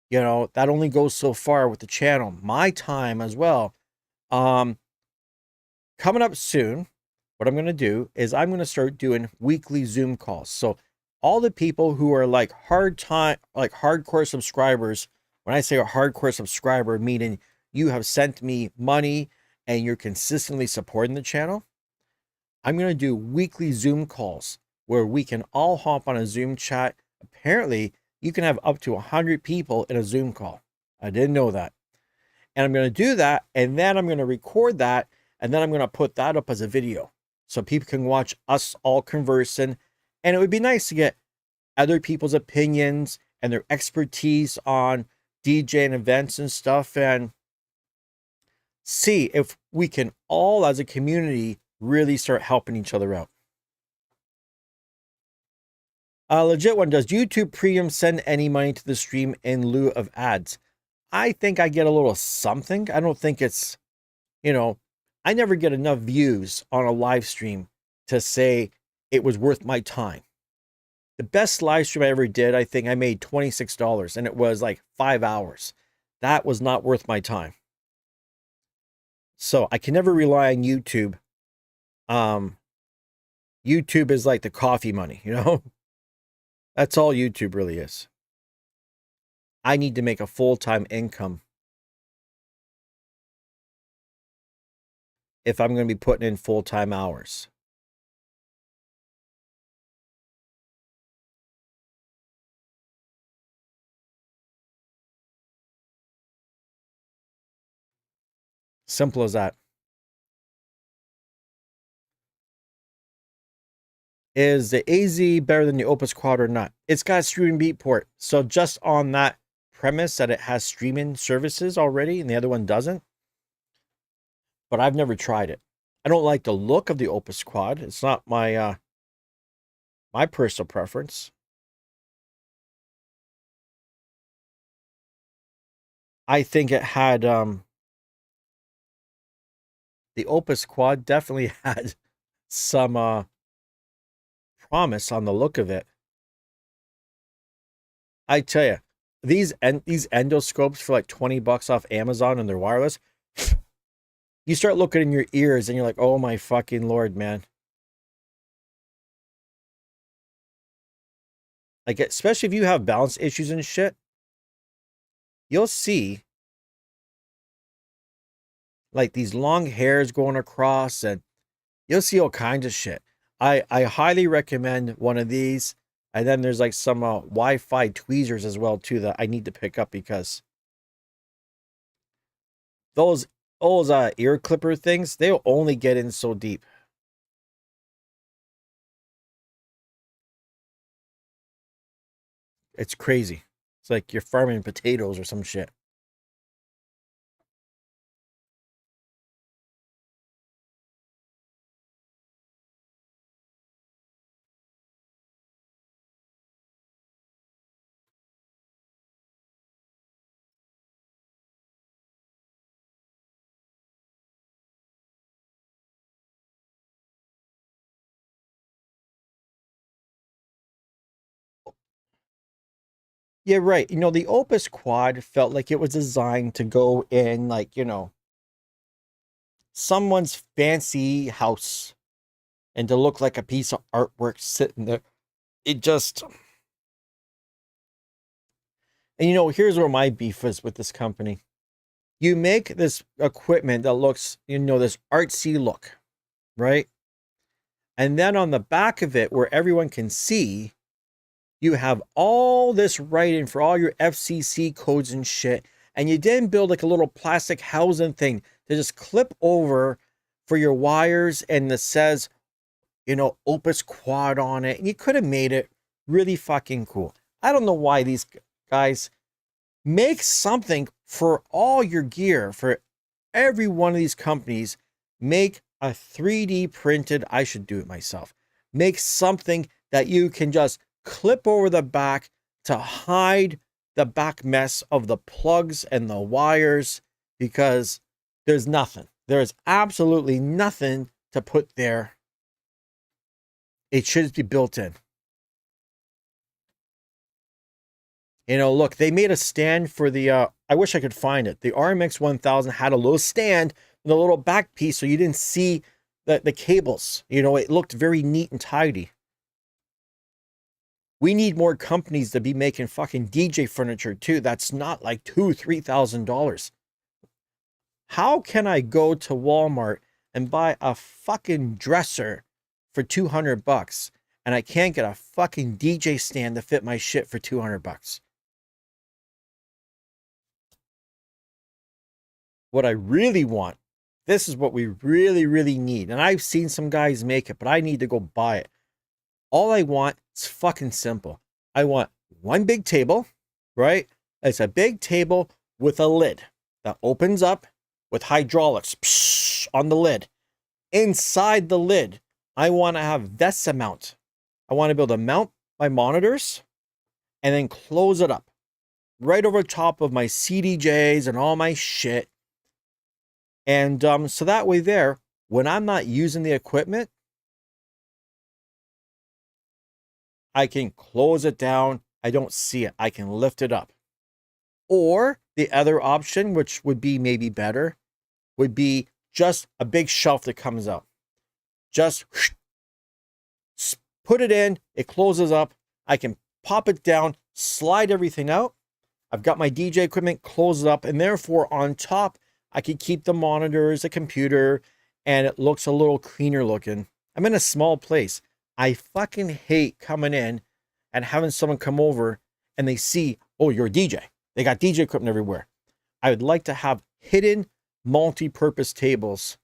you know, that only goes so far with the channel. My time as well. Coming up soon, what I'm going to do is I'm going to start doing weekly Zoom calls. So all the people who are like hardcore subscribers, when I say a hardcore subscriber, meaning you have sent me money and you're consistently supporting the channel, I'm going to do weekly Zoom calls where we can all hop on a Zoom chat. Apparently, you can have up to 100 people in a Zoom call. I didn't know that. And I'm going to do that, and then I'm going to record that, and then I'm going to put that up as a video so people can watch us all conversing. And it would be nice to get other people's opinions and their expertise on DJing events and stuff, and see if we can all as a community really start helping each other out. Legit one, does YouTube Premium send any money to the stream in lieu of ads? I think I get a little something. I don't think it's, you know, I never get enough views on a live stream to say it was worth my time. The best live stream I ever did, I think I made $26, and it was like 5 hours. That was not worth my time. So I can never rely on YouTube. YouTube is like the coffee money, you know? That's all YouTube really is. I need to make a full-time income if I'm going to be putting in full-time hours. Simple as that. Is the AZ better than the Opus Quad or not? It's got a streaming beat port. So just on that premise that it has streaming services already and the other one doesn't. But I've never tried it. I don't like the look of the Opus Quad. It's not my my personal preference. I think it had the Opus Quad definitely had some promise on the look of it. I tell you, these endoscopes for like 20 bucks off Amazon and they're wireless. You start looking in your ears and you're like, oh my fucking Lord, man. Like, especially if you have balance issues and shit, you'll see like these long hairs going across, and you'll see all kinds of shit. I highly recommend one of these. And then there's like some Wi-Fi tweezers as well too that I need to pick up, because those ear clipper things, they'll only get in so deep. It's crazy. It's like you're farming potatoes or some shit. Yeah, right. You know, the Opus Quad felt like it was designed to go in like, you know, someone's fancy house and to look like a piece of artwork sitting there. It just, and you know, here's where my beef is with this company. You make this equipment that looks, you know, this artsy look, right? And then on the back of it, where everyone can see, you have all this writing for all your FCC codes and shit. And you didn't build like a little plastic housing thing to just clip over for your wires and that says, you know, Opus Quad on it. And you could have made it really fucking cool. I don't know why these guys make something for all your gear, for every one of these companies. Make a 3D printed, I should do it myself. Make something that you can just clip over the back to hide the back mess of the plugs and the wires, because there's nothing. There's absolutely nothing to put there. It should just be built in. You know, look, they made a stand for the, I wish I could find it. The RMX 1000 had a little stand with a little back piece so you didn't see the cables. You know, it looked very neat and tidy. We need more companies to be making fucking DJ furniture too. That's not like $2,000-$3,000. How can I go to Walmart and buy a fucking dresser for $200 and I can't get a fucking DJ stand to fit my shit for $200? What I really want, this is what we really, really need. And I've seen some guys make it, but I need to go buy it. All I want is fucking simple. I want one big table, right? It's a big table with a lid that opens up with hydraulics on the lid. Inside the lid, I want to have VESA mount. I want to be able to mount my monitors and then close it up right over top of my CDJs and all my shit. And so that way there, when I'm not using the equipment, I can close it down. I don't see it. I can lift it up. Or the other option, which would be maybe better, would be just a big shelf that comes out. Just put it in. It closes up. I can pop it down, slide everything out. I've got my DJ equipment, close it up. And therefore, on top, I can keep the monitors, the computer, and it looks a little cleaner looking. I'm in a small place. I fucking hate coming in and having someone come over and they see, oh, you're a DJ. They got DJ equipment everywhere. I would like to have hidden multi-purpose tables.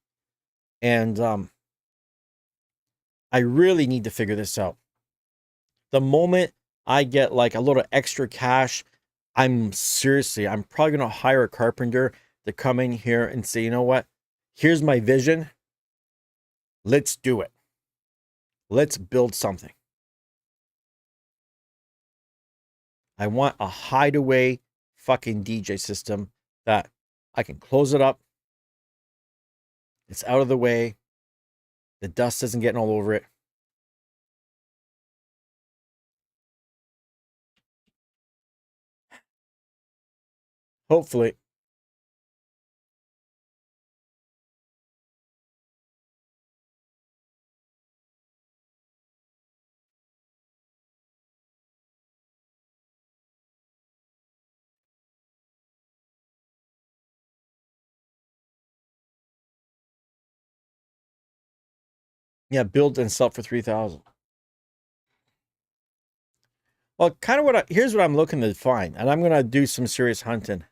And I really need to figure this out. The moment I get like a little extra cash, I'm probably going to hire a carpenter to come in here and say, you know what? Here's my vision. Let's do it. Let's build something. I want a hideaway fucking DJ system that I can close it up. It's out of the way. The dust isn't getting all over it. Hopefully. Yeah, build and sell for $3,000. Well, kind of here's what I'm looking to find, and I'm gonna do some serious hunting.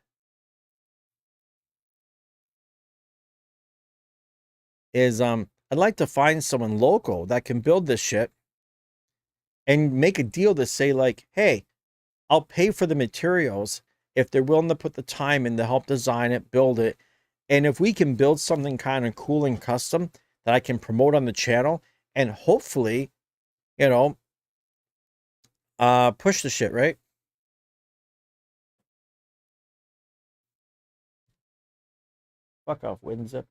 I'd like to find someone local that can build this shit and make a deal to say like, hey, I'll pay for the materials if they're willing to put the time in to help design it, build it. And if we can build something kind of cool and custom that I can promote on the channel and hopefully, you know, push the shit, right? Fuck off, WinZip.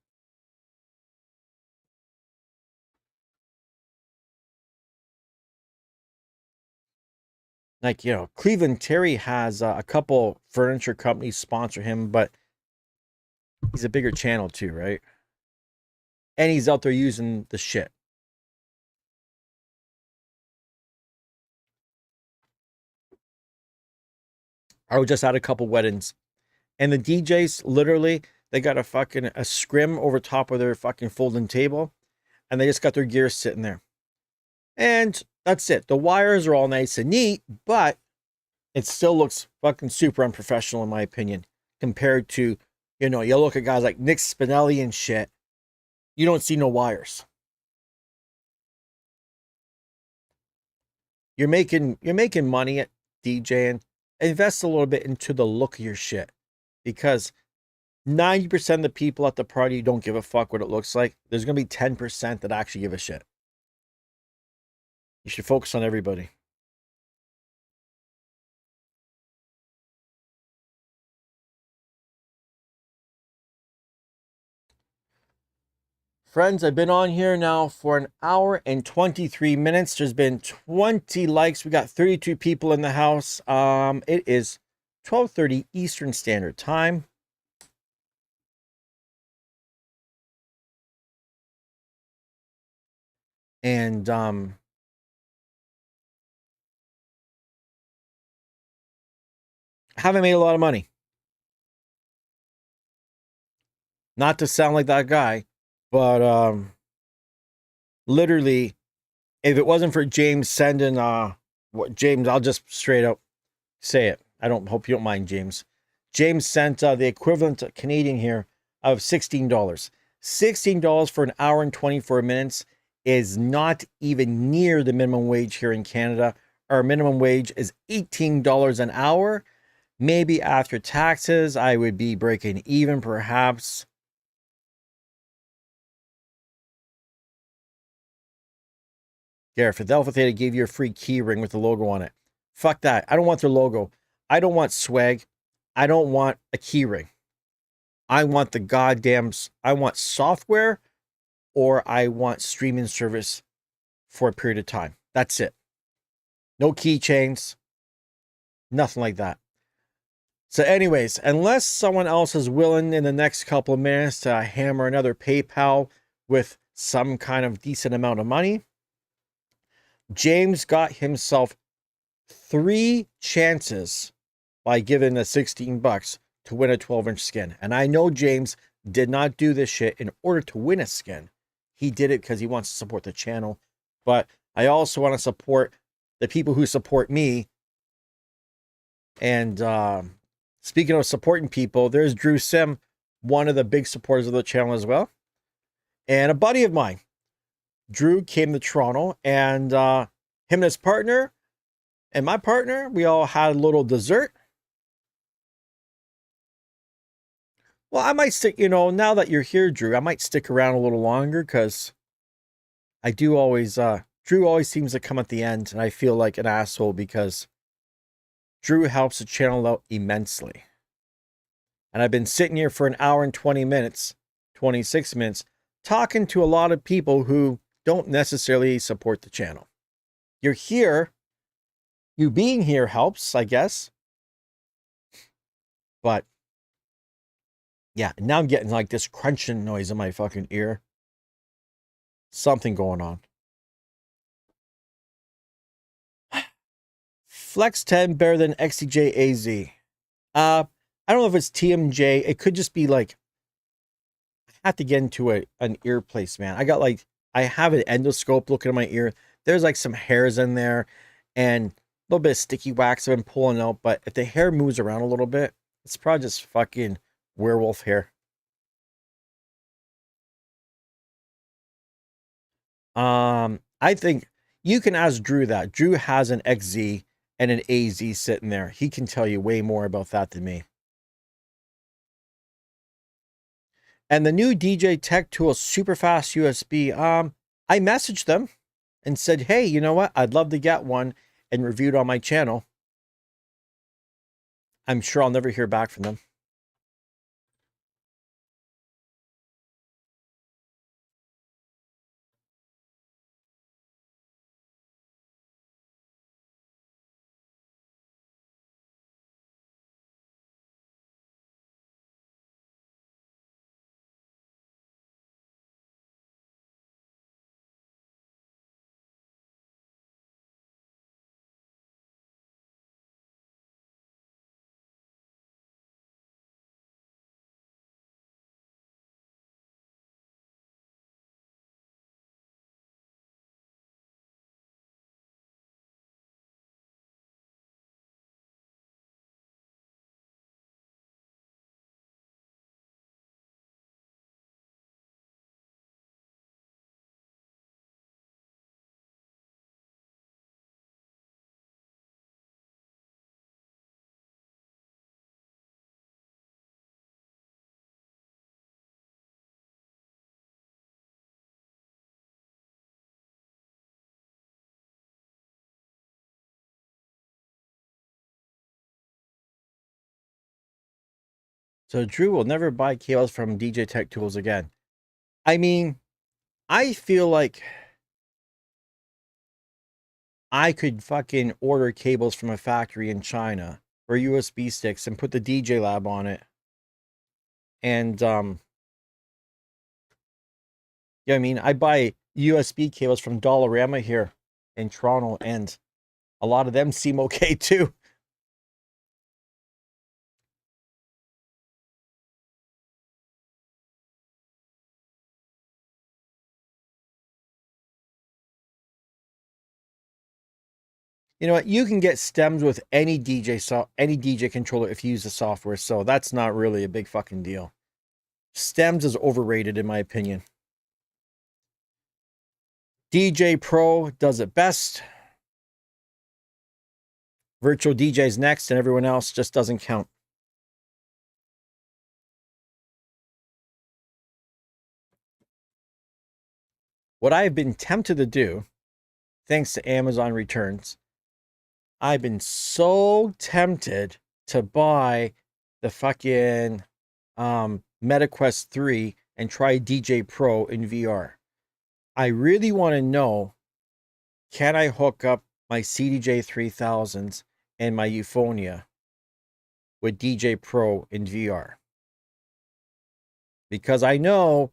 Like, you know, Cleveland Terry has a couple furniture companies sponsor him, but he's a bigger channel too, right? And he's out there using the shit. I was just at a couple weddings, and the DJs literally, they got a scrim over top of their fucking folding table, and they just got their gear sitting there. And that's it. The wires are all nice and neat, but it still looks fucking super unprofessional in my opinion compared to, you know, you look at guys like Nick Spinelli and shit. You don't see no wires. You're making money at DJing. Invest a little bit into the look of your shit because 90% of the people at the party don't give a fuck what it looks like. There's going to be 10% that actually give a shit. You should focus on everybody. Friends, I've been on here now for an hour and 23 minutes. There's been 20 likes. We got 32 people in the house. It is 12:30 Eastern Standard Time. And haven't made a lot of money. Not to sound like that guy, but literally, if it wasn't for James sending what James, I'll just straight up say it. I don't hope you don't mind, James. James sent the equivalent Canadian here of $16. $16 for an hour and 24 minutes is not even near the minimum wage here in Canada. Our minimum wage is $18 an hour. Maybe after taxes, I would be breaking even, perhaps. Gareth, if Alpha Theta gave you a free key ring with the logo on it, fuck that. I don't want their logo. I don't want swag. I don't want a key ring. I want the goddamn, I want software or I want streaming service for a period of time. That's it. No keychains, nothing like that. So anyways, unless someone else is willing in the next couple of minutes to hammer another PayPal with some kind of decent amount of money, James got himself 3 chances by giving the 16 bucks to win a 12-inch skin. And I know James did not do this shit in order to win a skin. He did it because he wants to support the channel. But I also want to support the people who support me. And speaking of supporting people, there's Drew Sim, one of the big supporters of the channel as well. And a buddy of mine, Drew, came to Toronto, and him and his partner and my partner, we all had a little dessert. Well, I might stick, you know, now that you're here, Drew, I might stick around a little longer because I do always, Drew always seems to come at the end, and I feel like an asshole because Drew helps the channel out immensely. And I've been sitting here for an hour and 20 minutes, 26 minutes, talking to a lot of people who don't necessarily support the channel. You're here. You being here helps, I guess. But yeah, now I'm getting like this crunching noise in my fucking ear. Something going on. Flex 10 better than XDJ-AZ. I don't know if it's TMJ. It could just be like, I have to get into an ear place, man. I got like, I have an endoscope looking at my ear. There's like some hairs in there and a little bit of sticky wax I've been pulling out. But if the hair moves around a little bit, it's probably just fucking werewolf hair. I think you can ask Drew that. Drew has an XZ and an AZ sitting there. He can tell you way more about that than me. And the new DJ Tech Tool super fast USB. I messaged them and said, hey, you know what? I'd love to get one and review it on my channel. I'm sure I'll never hear back from them. So Drew will never buy cables from DJ Tech Tools again. I mean, I feel like I could fucking order cables from a factory in China or USB sticks and put the TheDjLab on it. And yeah, I mean, I buy USB cables from Dollarama here in Toronto, and a lot of them seem okay too. You know what? You can get stems with any DJ controller if you use the software, so that's not really a big fucking deal. Stems is overrated in my opinion. DJ Pro does it best. Virtual DJ's next, and everyone else just doesn't count. What I've been tempted to do, thanks to Amazon returns, I've been so tempted to buy the fucking MetaQuest 3 and try DJ Pro in VR. I really want to know, can I hook up my CDJ 3000s and my Euphonia with DJ Pro in VR? Because I know,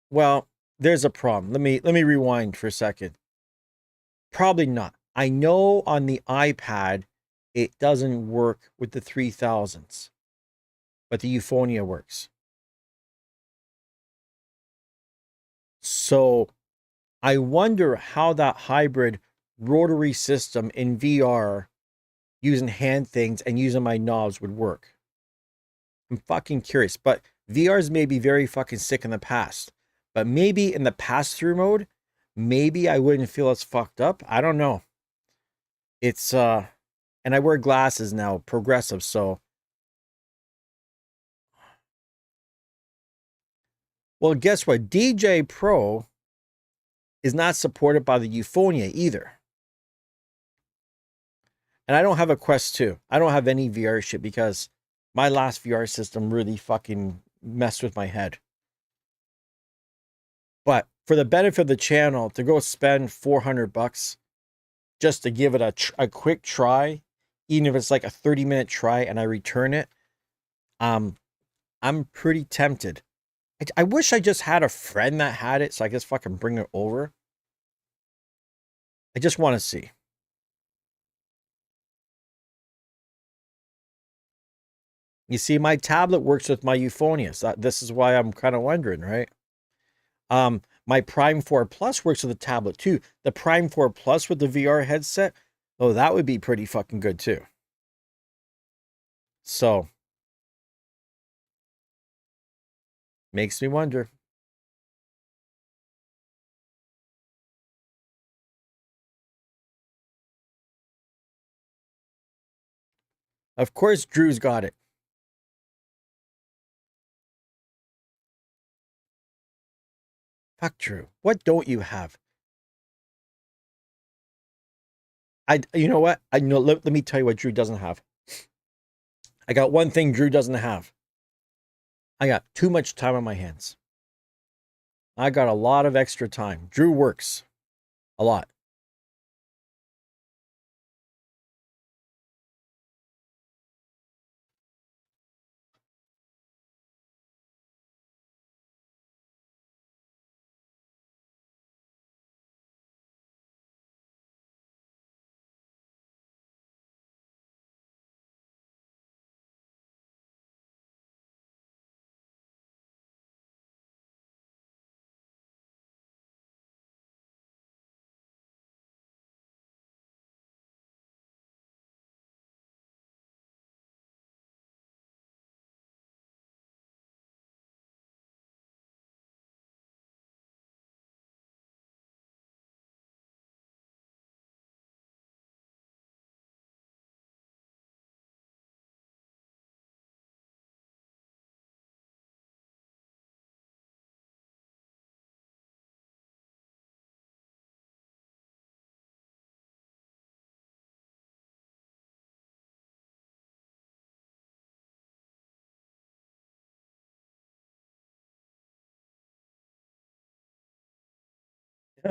well, there's a problem. Let me rewind for a second. Probably not. I know on the iPad it doesn't work with the 3000s, but the Euphonia works. So I wonder how that hybrid rotary system in VR using hand things and using my knobs would work. I'm fucking curious, but VR's may be very fucking sick in the past, but maybe in the pass-through mode, maybe I wouldn't feel as fucked up. I don't know. It's and I wear glasses now, progressive, so well, guess what? DJ Pro is not supported by the Euphonia either. And I don't have a Quest 2. I don't have any VR shit because my last VR system really fucking messed with my head. But for the benefit of the channel, to go spend $400 just to give it a quick try, even if it's like a 30-minute try and I return it, I'm pretty tempted. I wish I just had a friend that had it so I could just fucking bring it over. I just want to see. You see, my tablet works with my Euphonia. So this is why I'm kind of wondering, right? My Prime 4 Plus works with the tablet too. The Prime 4 Plus with the VR headset, oh, that would be pretty fucking good too. So, makes me wonder. Of course, Drew's got it. Fuck Drew. What don't you have? You know what? I know. Let me tell you what Drew doesn't have. I got one thing Drew doesn't have. I got too much time on my hands. I got a lot of extra time. Drew works a lot.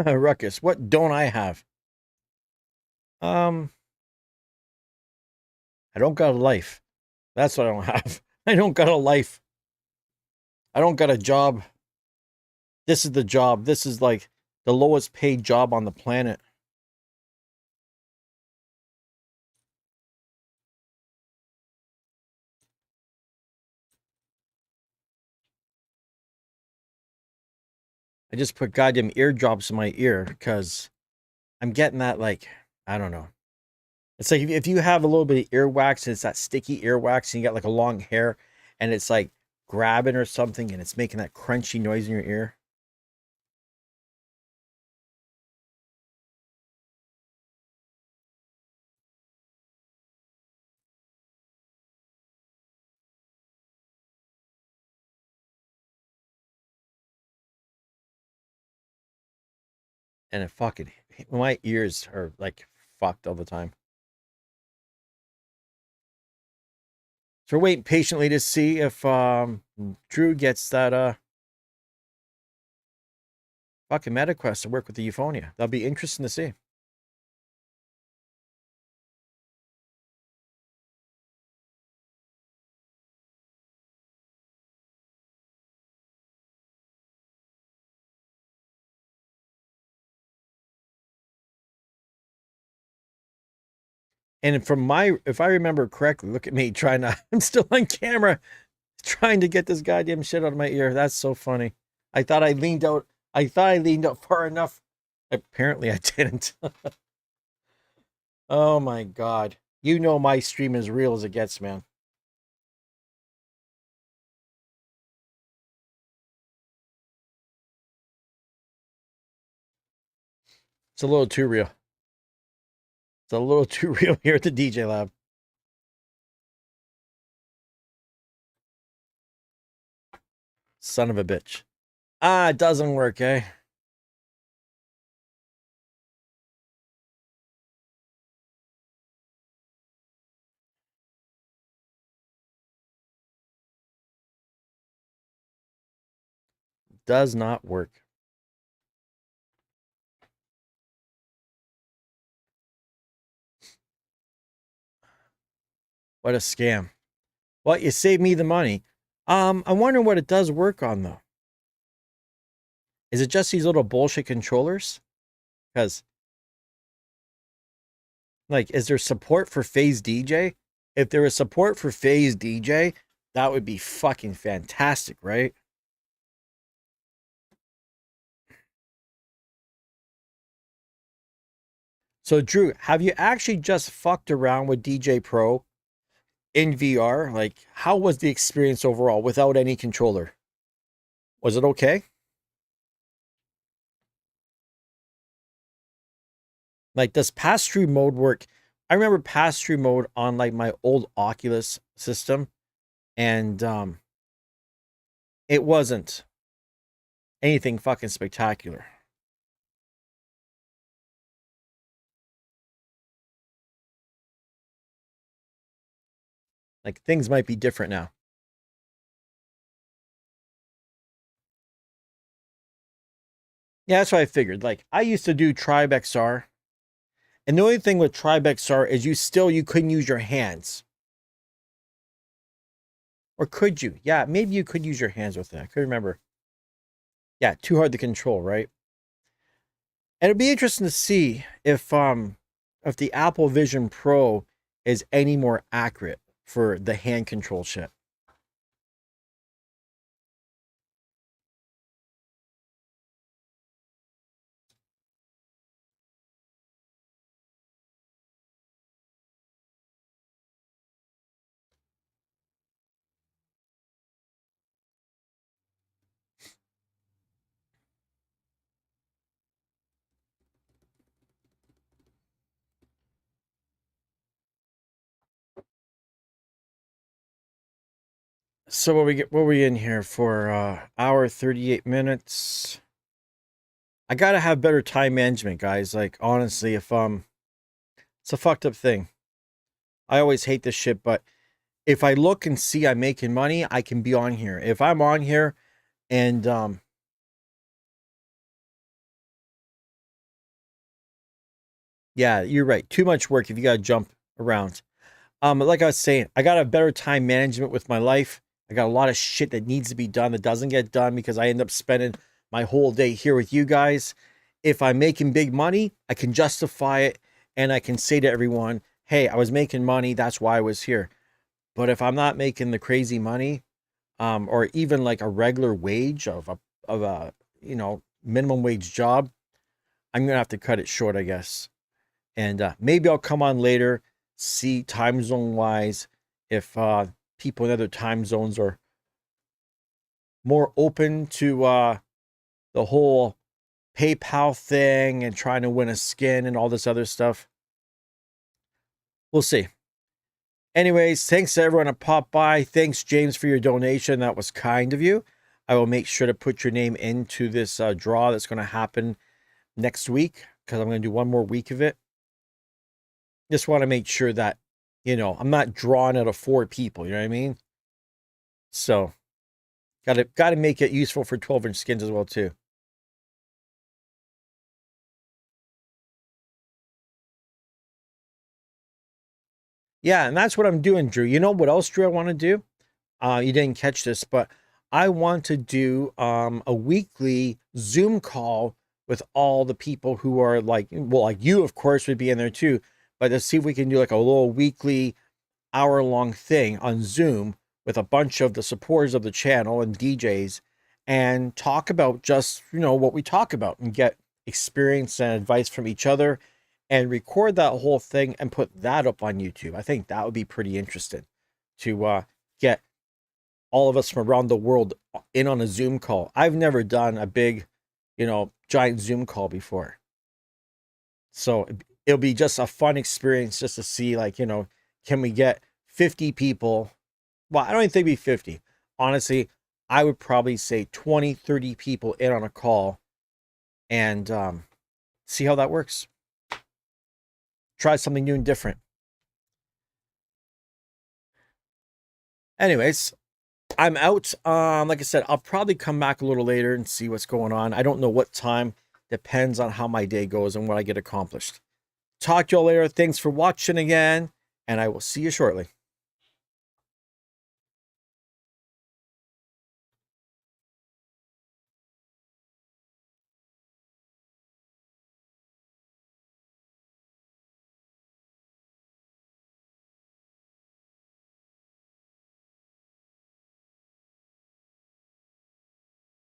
Ruckus, what don't I have? I don't got a life. That's what I don't have. I don't got a life. I don't got a job. This is the job. This is like the lowest paid job on the planet. I just put goddamn eardrops in my ear because I'm getting that, like, I don't know. It's like if you have a little bit of earwax and it's that sticky earwax and you got like a long hair and it's like grabbing or something and it's making that crunchy noise in your ear. And it fucking, my ears are like fucked all the time. So we're waiting patiently to see if Drew gets that fucking MetaQuest to work with the Euphonia. That'll be interesting to see. And from my, if I remember correctly, look at me trying to, I'm still on camera trying to get this goddamn shit out of my ear. That's so funny. I thought I leaned out. I thought I leaned out far enough. Apparently I didn't. Oh my God. You know my stream is real as it gets, man. It's a little too real. It's a little too real here at the TheDjLab. Son of a bitch. Ah, it doesn't work, eh? Does not work. What a scam. Well, you saved me the money. I'm wondering what it does work on, though. Is it just these little bullshit controllers? Because, like, is there support for Phase DJ? If there was support for Phase DJ, that would be fucking fantastic, right? So, Drew, have you actually just fucked around with DJ Pro in VR? Like, how was the experience overall without any controller? Was it okay? Like, does pass-through mode work? I remember pass-through mode on like my old Oculus system, and it wasn't anything fucking spectacular. Like, things might be different now. Yeah, that's what I figured. Like, I used to do Tribe XR, and the only thing with Tribe XR is you couldn't use your hands. Or could you? Yeah, maybe you could use your hands with it. I couldn't remember. Yeah, too hard to control, right? And it'd be interesting to see if the Apple Vision Pro is any more accurate for the hand control shit. So what we in here for hour 38 minutes. I gotta have better time management, guys. Like, honestly, if it's a fucked up thing. I always hate this shit, but if I look and see I'm making money, I can be on here. If I'm on here and Yeah, you're right. Too much work if you got to jump around. Like I was saying, I got a better time management with my life. I got a lot of shit that needs to be done that doesn't get done because I end up spending my whole day here with you guys. If I'm making big money, I can justify it and I can say to everyone, hey, I was making money. That's why I was here. But if I'm not making the crazy money, or even like a regular wage of a minimum wage job, I'm gonna have to cut it short, I guess. And maybe I'll come on later, see time zone wise if people in other time zones are more open to the whole PayPal thing and trying to win a skin and all this other stuff. We'll see. Anyways, thanks to everyone that popped by. Thanks, James, for your donation. That was kind of you. I will make sure to put your name into this draw that's going to happen next week because I'm going to do one more week of it. Just want to make sure that, I'm not drawing out of 4 people. You know what I mean? So, got to make it useful for 12-inch skins as well, too. Yeah, and that's what I'm doing, Drew. You know what else, Drew, I want to do? You didn't catch this, but I want to do a weekly Zoom call with all the people who are like you, of course, would be in there too. But to see if we can do like a little weekly hour-long thing on Zoom with a bunch of the supporters of the channel and DJs and talk about just, what we talk about and get experience and advice from each other and record that whole thing and put that up on YouTube. I think that would be pretty interesting to get all of us from around the world in on a Zoom call. I've never done a big, giant Zoom call before. So it'll be just a fun experience just to see, like, can we get 50 people? Well, I don't even think it'd be 50. Honestly, I would probably say 20, 30 people in on a call and see how that works. Try something new and different. Anyways, I'm out. Like I said, I'll probably come back a little later and see what's going on. I don't know what time. Depends on how my day goes and what I get accomplished. Talk to y'all later. Thanks for watching again, and I will see you shortly.